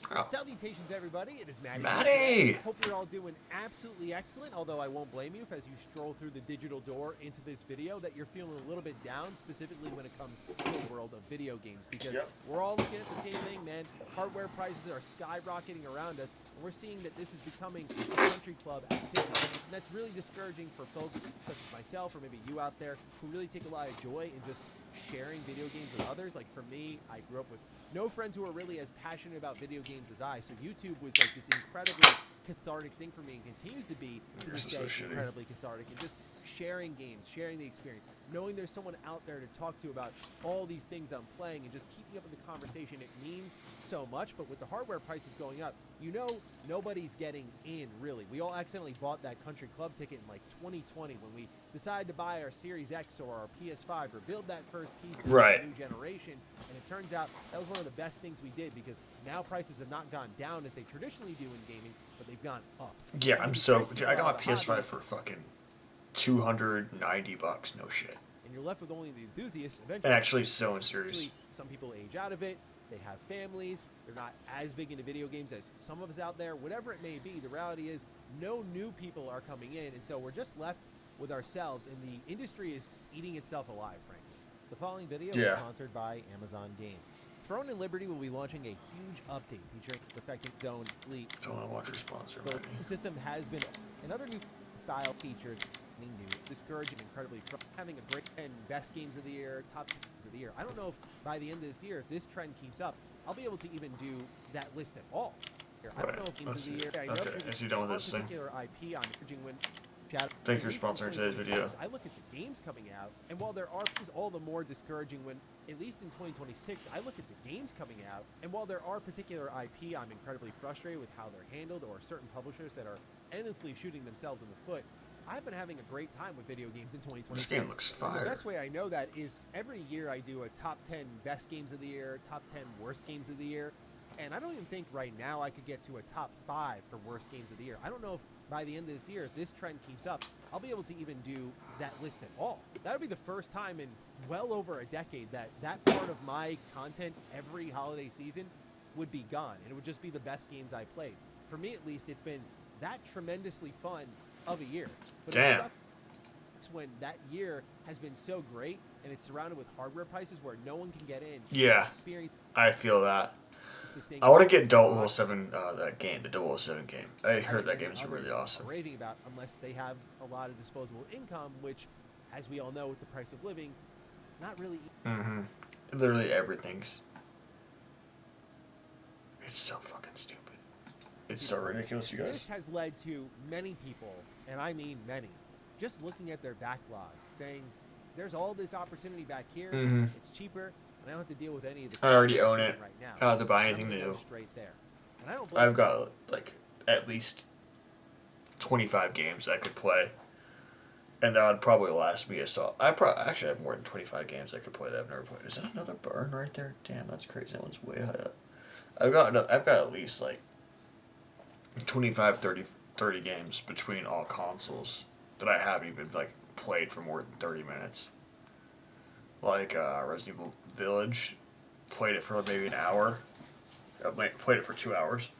Oh. Salutations, everybody. It is Maddie. Maddie! Hope you're all doing absolutely excellent, although I won't blame you if as you stroll through the digital door into this video that you're feeling a little bit down, specifically when it comes to the world of video games, because we're all looking at the same thing, man. Hardware prices are skyrocketing around us, and we're seeing that this is becoming a country club activity. And that's really discouraging for folks such as myself or maybe you out there who really take a lot of joy in just sharing video games with others. Like for me, I grew up with no friends who are really as passionate about video games as I, so YouTube was like this incredibly cathartic thing for me, and continues to be to this day incredibly cathartic, and just sharing games, sharing the experience, knowing there's someone out there to talk to about all these things I'm playing, and just keeping up with the conversation, it means so much. But with the hardware prices going up, you know, nobody's getting in, really. We all accidentally bought that country club ticket in like 2020 when we decided to buy our Series X or our PS5 or build that first PC for the new generation, and it turns out that was one of the best things we did, because now prices have not gone down as they traditionally do in gaming, but they've gone up. Yeah, I'm so... I got my PS5 for fucking $290, no shit. And you're left with only the enthusiasts eventually. And actually so serious. Some people age out of it, they have families, they're not as big into video games as some of us out there. Whatever it may be, the reality is no new people are coming in, and so we're just left with ourselves, and the industry is eating itself alive, frankly. The following video is sponsored by Amazon Games. Throne and Liberty will be launching a huge update featuring its affected zone fleet. Don't watch your sponsor, the system has been, and other new style features, new, discouraging, incredibly having a great 10 best games of the year, top 10 games of the year. I don't know if by the end of this year, if this trend keeps up, I'll be able to even do that list at all. I don't know if games of the year. I know is he done with this thing? Particular IP on urging when Thank you for sponsoring today's video. I look at the games coming out, and while there are all the more discouraging when, at least in 2026, I look at the games coming out, and while there are particular IP I'm incredibly frustrated with how they're handled, or certain publishers that are endlessly shooting themselves in the foot, I've been having a great time with video games in 2026. This game looks fire. The best way I know that is every year I do a top 10 best games of the year, top 10 worst games of the year, and I don't even think right now I could get to a top 5 for worst games of the year. I don't know if by the end of this year, if this trend keeps up, I'll be able to even do that list at all. That would be the first time in well over a decade that that part of my content every holiday season would be gone, and it would just be the best games I played. For me, at least, it's been that tremendously fun of a year. But damn. It's when that year has been so great, and it's surrounded with hardware prices where no one can get in. Yeah, experience. I feel that. I want to get 007, that game, the 007 game. I heard that game is really awesome. Raving about, unless they have a lot of disposable income, which, as we all know, with the price of living, it's not really. Literally everything's. It's so fucking stupid. It's so ridiculous, you guys. This has led to many people, and I mean many, just looking at their backlog, saying, "There's all this opportunity back here. It's cheaper." I don't have to deal with any of the. I already own it. Right now. I don't have to buy anything new. Straight there. And I don't I've got like at least 25 games I could play. And that would probably last me a solid. I actually have more than 25 games I could play that I've never played. Is that another burn right there? Damn, that's crazy. That one's way high up. I've got at least like 25, 30 games between all consoles that I haven't even like played for more than 30 minutes. Like Resident Evil Village, played it for maybe an hour. I played it for 2 hours.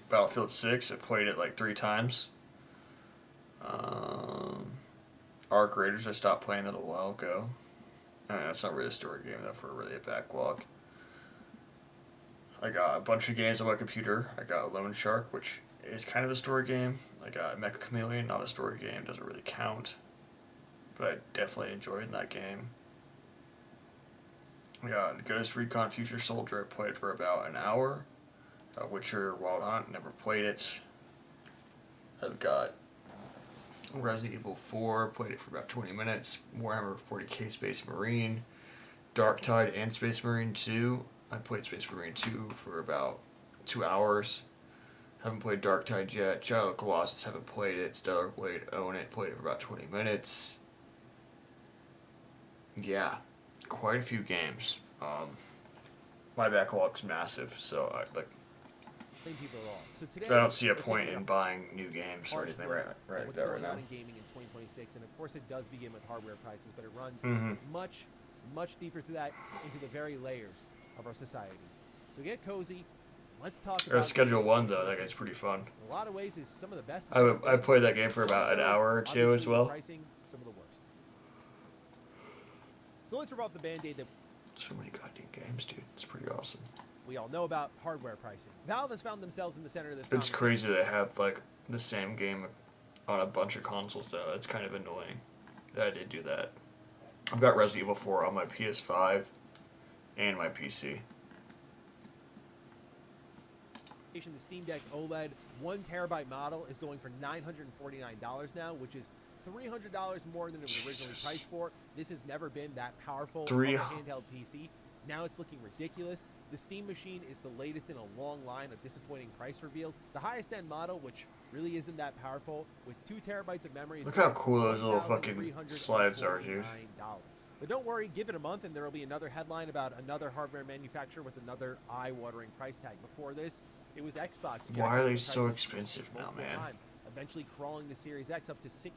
Battlefield 6, I played it like 3 times. Arc Raiders, I stopped playing that a while ago. It's not really a story game though, for really a backlog. I got a bunch of games on my computer. I got Lone Shark, which is kind of a story game. I got Mecha Chameleon, not a story game, doesn't really count. But I definitely enjoyed that game. I got Ghost Recon Future Soldier, I played for about an hour. Witcher Wild Hunt, never played it. I've got Resident Evil 4, played it for about 20 minutes. Warhammer 40k Space Marine. Dark Tide and Space Marine 2. I played Space Marine 2 for about 2 hours. Haven't played Dark Tide yet. Shadow of the Colossus, haven't played it. Stellar Blade, own it. Played it for about 20 minutes. Yeah, quite a few games. My backlog's massive, so Same people at all. So today, I don't see a point in buying new games or anything right what's there going right now. on in gaming in 2026, and of course it does begin with hardware prices, but it runs much, much deeper to that, into the very layers of our society. So get cozy. Let's talk about Schedule 1 though, that game's pretty fun. In a lot of ways, is some of the best. I played that game for about an hour or two as well. Pricing, some of the worst. So let's rip off the band-aid that So many goddamn games, dude. It's pretty awesome. we all know about, hardware pricing. Valve has found themselves in the center of this. It's crazy to have like the same game on a bunch of consoles though. It's kind of annoying that I did do that. I've got Resident Evil 4 on my PS5 and my PC. The Steam Deck OLED 1 terabyte model is going for $949 now, which is $300 more than it was originally priced for. This has never been that powerful of a handheld PC. Now it's looking ridiculous. The Steam Machine is the latest in a long line of disappointing price reveals. The highest end model, which really isn't that powerful, with 2 terabytes of memory. Look how cool those little fucking slides are, dude. But don't worry, give it a month and there will be another headline about another hardware manufacturer with another eye-watering price tag. Before this, it was Xbox. Why are they so expensive now, man? Eventually crawling the Series X up to $650,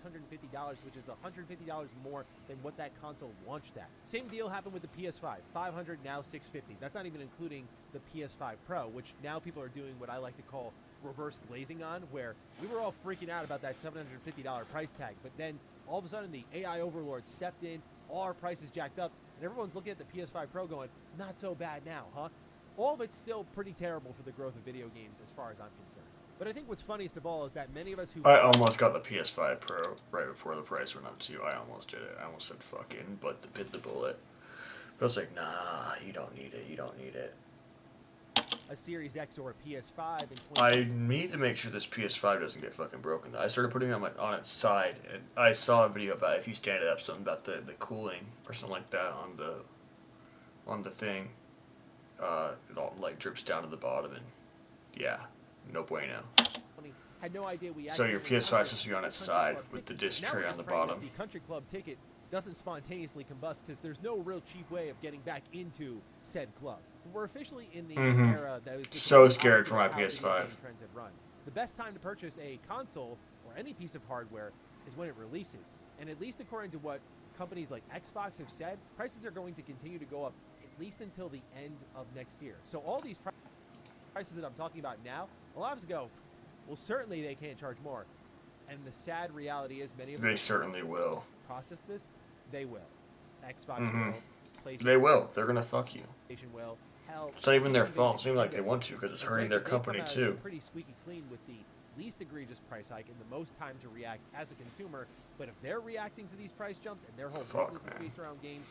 which is $150 more than what that console launched at. Same deal happened with the PS5. $500, now $650. That's not even including the PS5 Pro, which now people are doing what I like to call reverse glazing on, where we were all freaking out about that $750 price tag, but then all of a sudden the AI overlord stepped in, all our prices jacked up, and everyone's looking at the PS5 Pro going, not so bad now, huh? All of it's still pretty terrible for the growth of video games as far as I'm concerned. But I think what's funniest of all is that many of us who... I almost got the PS5 Pro right before the price went up too. I almost did it. I almost said fucking, but bit the bullet. But I was like, nah, you don't need it. You don't need it. A Series X or a PS5 in 20... I need to make sure this PS5 doesn't get fucking broken. I started putting it on its side, and I saw a video about if you stand it up, something about the cooling or something like that on the thing. It all like drips down to the bottom, and yeah, no bueno. Had no idea we so your PS5 is supposed to be on its side with the disc tray on the bottom. The Country Club ticket doesn't spontaneously combust because there's no real cheap way of getting back into said club. We're officially in the era that was so scared for my PS5. Trends have run. The best time to purchase a console or any piece of hardware is when it releases, and at least according to what companies like Xbox have said, prices are going to continue to go up at least until the end of next year. So all these prices that I'm talking about now, a lot of us go, well, certainly they can't charge more. And the sad reality is many of them... They certainly will. ...process this, they will. Xbox will. PlayStation they will. They're going to fuck you. PlayStation will. Hell, it's not even their fault. It seems like they want to because it's hurting their company too. It's pretty squeaky clean with the least egregious price hike and the most time to react as a consumer. But if they're reacting to these price jumps and their whole business is based around games,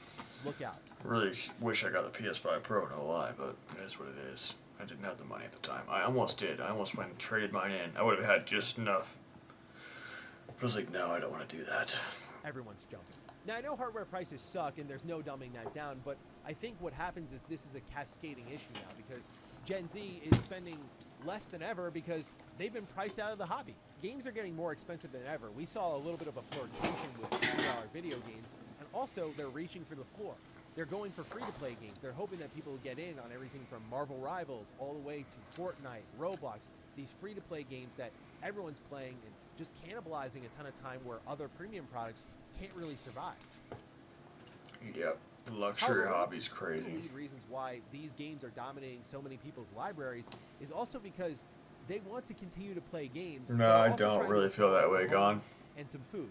look out. I really wish I got the PS5 Pro, no lie, but it is what it is. I didn't have the money at the time. I almost did. I almost went and traded mine in. I would have had just enough. But I was like, no, I don't want to do that. Everyone's jumping. Now, I know hardware prices suck and there's no dumbing that down, but I think what happens is this is a cascading issue now because Gen Z is spending less than ever because they've been priced out of the hobby. Games are getting more expensive than ever. We saw a little bit of a flirtation with $2 video games, and also they're reaching for the floor. They're going for free-to-play games. They're hoping that people get in on everything from Marvel Rivals all the way to Fortnite, Roblox, these free-to-play games that everyone's playing and just cannibalizing a ton of time where other premium products can't really survive. Yep. Luxury hobby's crazy. One of the lead reasons why these games are dominating so many people's libraries is also because they want to continue to play games. No, I don't really feel that way, Gone. And some food.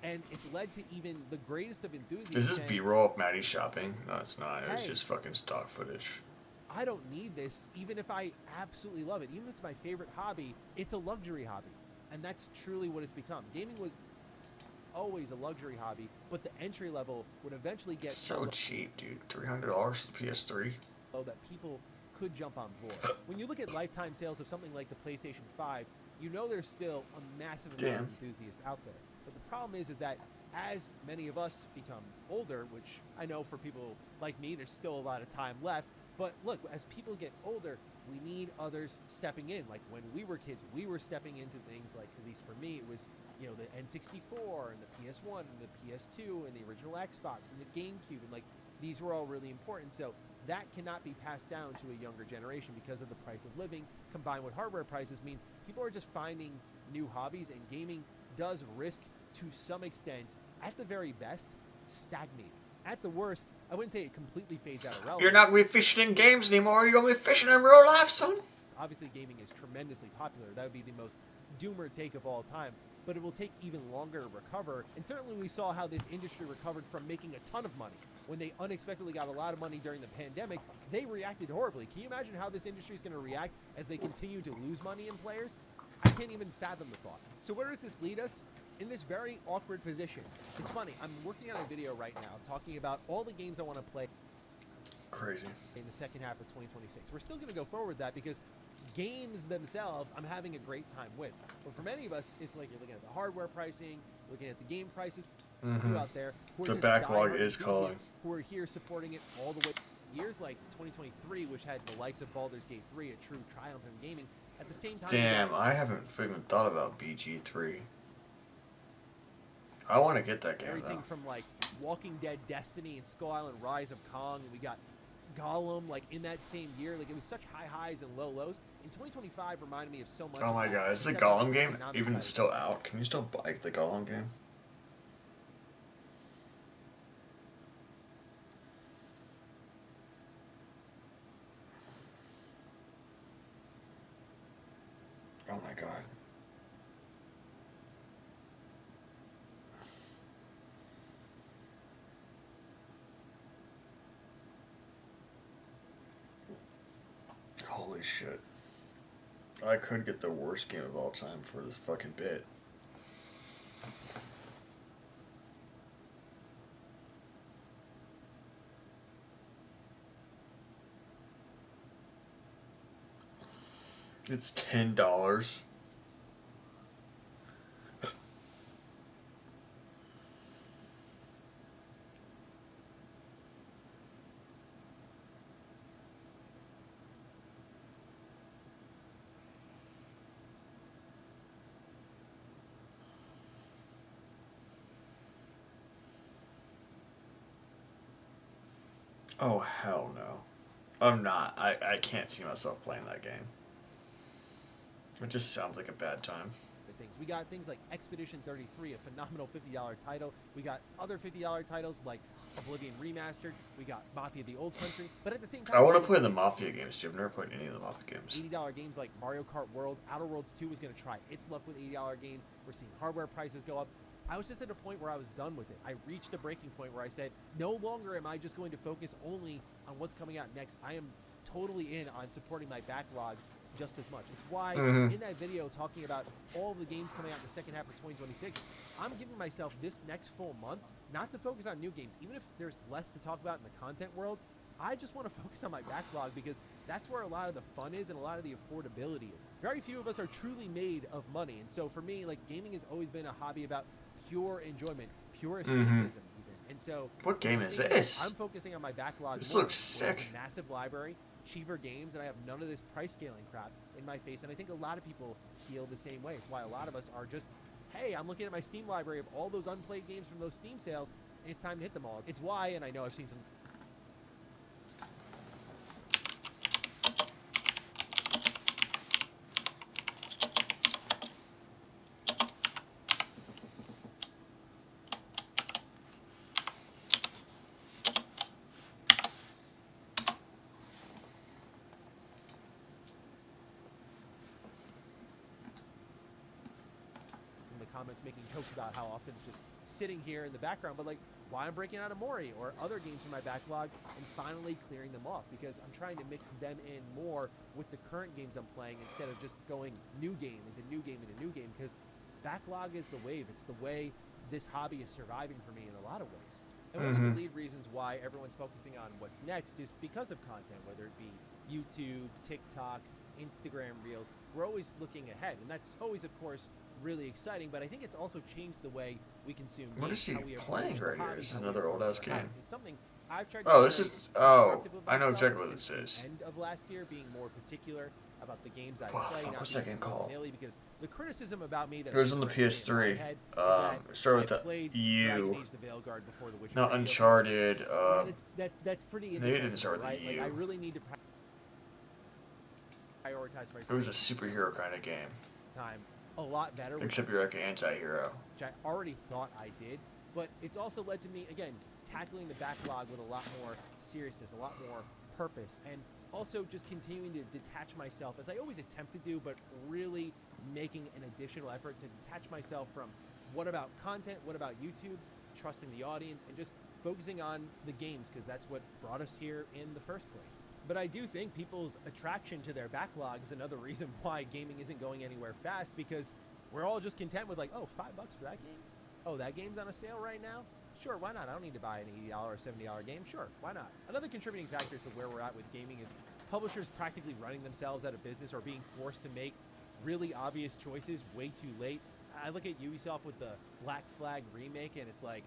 And it's led to even the greatest of enthusiasts. Is this B-roll of Maddie shopping? No, it's not. It's Hey, just fucking stock footage. I don't need this, even if I absolutely love it. Even if it's my favorite hobby, it's a luxury hobby. And that's truly what it's become. Gaming was always a luxury hobby, but the entry level would eventually get So cheap, dude. $300 for the PS3? so that people could jump on board. When you look at lifetime sales of something like the PlayStation 5, you know there's still a massive amount of enthusiasts out there. But the problem is that as many of us become older, which I know for people like me, there's still a lot of time left, but look, as people get older, we need others stepping in. Like when we were kids, we were stepping into things like, at least for me, it was, you know, the N64 and the PS1 and the PS2 and the original Xbox and the GameCube, and like these were all really important. So that cannot be passed down to a younger generation because of the price of living combined with hardware prices means people are just finding new hobbies, and gaming does risk to some extent, at the very best, stagnating. At the worst, I wouldn't say it completely fades out of relevance. You're not going to be fishing in games anymore. You're going to be fishing in real life, son. Obviously, gaming is tremendously popular. That would be the most doomer take of all time. But it will take even longer to recover. And certainly we saw how this industry recovered from making a ton of money. When they unexpectedly got a lot of money during the pandemic, they reacted horribly. Can you imagine how this industry is going to react as they continue to lose money in players? I can't even fathom the thought. So where does this lead us? In this very awkward position. It's funny, I'm working on a video right now talking about all the games I want to play Crazy. in the second half of 2026. We're still going to go forward with that because games themselves I'm having a great time with. But for many of us, it's like you're looking at the hardware pricing, looking at the game prices, who out there who are The just backlog diehard is calling. enthusiasts who are here supporting it all the way. Years like 2023, which had the likes of Baldur's Gate 3, a true triumph in gaming, at the same time... Damn, I haven't even thought about BG3. I want to get that game, everything though. from like Walking Dead, Destiny, and Skull Island: Rise of Kong, and we got Gollum like in that same year. Like it was such high highs and low lows. In 2025, reminded me of so much. Oh my god, is the Except Gollum I'm game not even excited. still out? Can you still buy the Gollum game? Oh my god. Holy shit. I could get the worst game of all time for this fucking bit. It's $10. Oh, hell no. I'm not. I can't see myself playing that game. It just sounds like a bad time. Things. We got things like Expedition 33, a phenomenal $50 title. We got other $50 titles like Oblivion Remastered. We got Mafia: The Old Country. But at the same time, I want to play the Mafia games too. I've never played any of the Mafia games. $80 games like Mario Kart World. Outer Worlds 2 is going to try its luck with $80 games. We're seeing hardware prices go up. I was just at a point where I was done with it. I reached a breaking point where I said, no longer am I just going to focus only on what's coming out next. I am totally in on supporting my backlog just as much. It's why in that video talking about all the games coming out in the second half of 2026, I'm giving myself this next full month not to focus on new games. Even if there's less to talk about in the content world, I just want to focus on my backlog because that's where a lot of the fun is and a lot of the affordability is. Very few of us are truly made of money. And so for me, like gaming has always been a hobby about pure enjoyment, pure escapism even. And so What game is thing this? I'm focusing on my backlog. This more, looks where there's sick. a massive library. cheaper games, and I have none of this price scaling crap in my face. And I think a lot of people feel the same way. It's why a lot of us are just, hey, I'm looking at my Steam library of all those unplayed games from those Steam sales, and it's time to hit them all. It's why, and I know I've seen some comments making jokes about how often it's just sitting here in the background, but like why I'm breaking out of Mori or other games from my backlog and finally clearing them off, because I'm trying to mix them in more with the current games I'm playing instead of just going new game into new game into new game, because backlog is the wave. It's the way this hobby is surviving for me in a lot of ways. And one of the lead reasons why everyone's focusing on what's next is because of content, whether it be YouTube, TikTok, Instagram Reels. We're always looking ahead, and that's always, of course, really exciting, but I think it's also changed the way we consume games. What is he playing right here? This is another old ass game. It's something I've tried Oh, to this is. be Oh, constructive of I know myself exactly what since this is. the end of last year, being more particular about the games I Wow, play, fuck, not what's being that game too called? willy-nilly, because the criticism about me that It was on the in my PS3. head is It that started with I the played U. Dragon Age the Veilguard before the Witcher Not 3. Uncharted. And that's pretty They didn't indefensible, start with right? the Like, U. I really need to prioritize my It was a superhero kind of game. time a lot better, Except you're like an anti-hero. which I already thought I did, but it's also led to me, again, tackling the backlog with a lot more seriousness, a lot more purpose, and also just continuing to detach myself, as I always attempt to do, but really making an additional effort to detach myself from what about content, what about YouTube, trusting the audience, and just focusing on the games, because that's what brought us here in the first place. But I do think people's attraction to their backlog is another reason why gaming isn't going anywhere fast, because we're all just content with like, oh, $5 for that game? Oh, that game's on a sale right now? Sure, why not? I don't need to buy an $80 or $70 game. Sure, why not? Another contributing factor to where we're at with gaming is publishers practically running themselves out of business or being forced to make really obvious choices way too late. I look at Ubisoft with the Black Flag remake, and it's like,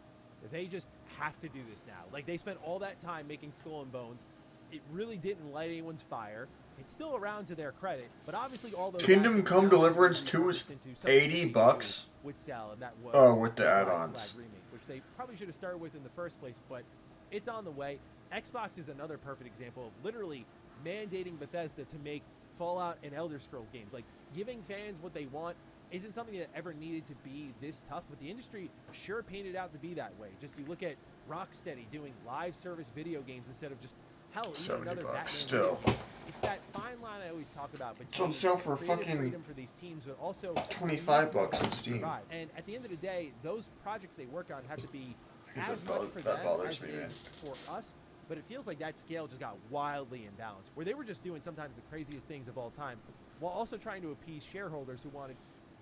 they just have to do this now. Like, they spent all that time making Skull and Bones. It really didn't light anyone's fire. It's still around to their credit, but obviously all those Kingdom Come Deliverance 2 is $80. Would sell, and that was Oh, with the Black add-ons. Flag remake, which they probably should have started with in the first place, but it's on the way. Xbox is another perfect example of literally mandating Bethesda to make Fallout and Elder Scrolls games. Like, giving fans what they want isn't something that ever needed to be this tough, but the industry sure painted out to be that way. Just you look at Rocksteady doing live service video games instead of just, hell, even another $70 Batman still. video game. It's that fine line I always talk about between It's on sale for creative fucking freedom for these teams, but also $25 on Steam. survive. And at the end of the day, those projects they work on have to be think as that much for that them bothers as me, it is for us. But it feels like that scale just got wildly imbalanced, where they were just doing sometimes the craziest things of all time, while also trying to appease shareholders who wanted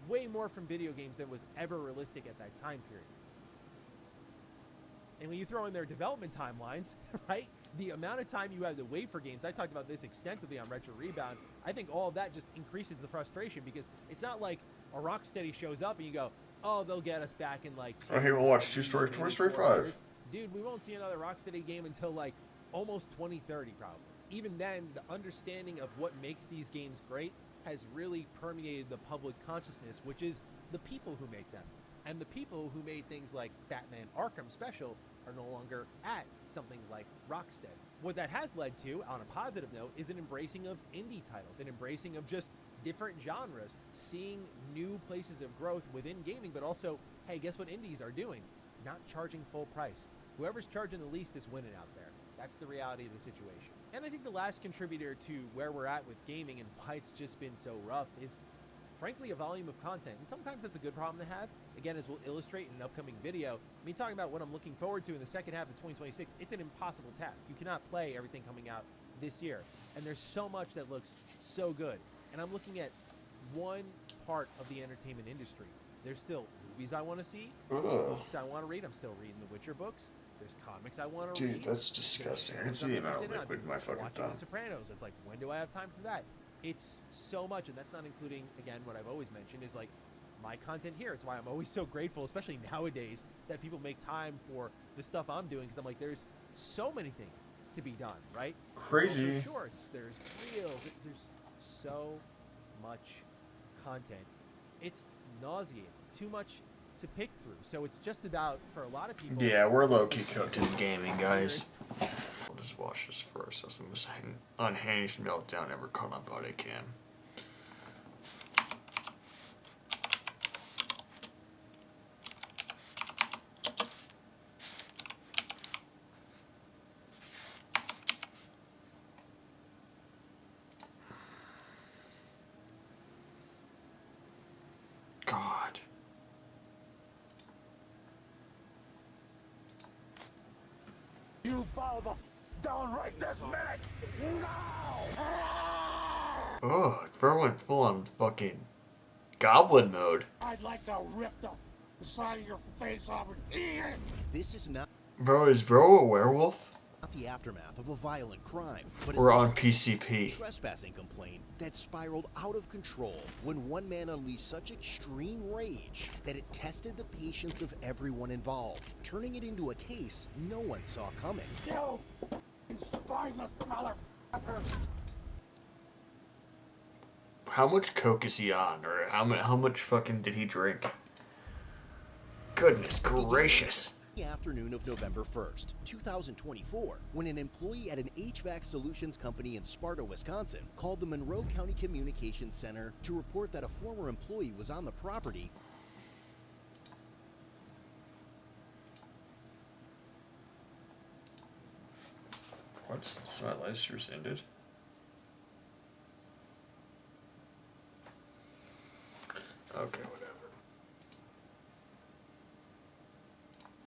way more from video games than was ever realistic at that time period. And when you throw in their development timelines, right, the amount of time you have to wait for games, I talked about this extensively on Retro Rebound, I think all of that just increases the frustration, because it's not like a Rocksteady shows up and you go, oh, they'll get us back in like... Oh, hey, we'll watch Toy Story 5. years. Dude, we won't see another Rocksteady game until like almost 2030 probably. Even then, the understanding of what makes these games great has really permeated the public consciousness, which is the people who make them. And the people who made things like Batman Arkham Special are no longer at something like Rocksteady. What that has led to, on a positive note, is an embracing of indie titles, an embracing of just different genres, seeing new places of growth within gaming, but also, hey, guess what indies are doing? Not charging full price. Whoever's charging the least is winning out there. That's the reality of the situation. And I think the last contributor to where we're at with gaming and why it's just been so rough is, frankly, a volume of content. And sometimes that's a good problem to have. Again, as we'll illustrate in an upcoming video, me talking about what I'm looking forward to in the second half of 2026, it's an impossible task. You cannot play everything coming out this year. And there's so much that looks so good. And I'm looking at one part of the entertainment industry. There's still movies I want to see, books I want to read. I'm still reading the Witcher books. There's comics I want to read. Dude, that's disgusting. I can see the amount of liquid in my fucking watching thumb. The Sopranos. It's like, when do I have time for that? It's so much, and that's not including, again, what I've always mentioned is like my content here. It's why I'm always so grateful, especially nowadays, that people make time for the stuff I'm doing, because I'm like, there's so many things to be done, right? Crazy. There's also shorts, there's reels, there's so much content. It's nauseating, too much to pick through. So it's just about, for a lot of people... Yeah, we're low-key cooked in gaming, guys. I'll just watch this first. That's the most unhinged meltdown ever caught on body cam. God. You bow the down right this minute! Now! Oh, bro went full on fucking goblin mode. I'd like to rip the side of your face off and eat it! This is not Bro, is bro a werewolf? the aftermath of a violent crime, but We're a on PCP. trespassing complaint that spiraled out of control when one man unleashed such extreme rage that it tested the patience of everyone involved, turning it into a case no one saw coming. You spineless motherfucker! How much coke is he on? Or how much fucking did he drink? Goodness gracious. The afternoon of November 1st, 2024, when an employee at an HVAC solutions company in Sparta, Wisconsin, called the Monroe County Communications Center to report that a former employee was on the property. What? So my live stream's ended? Okay, whatever.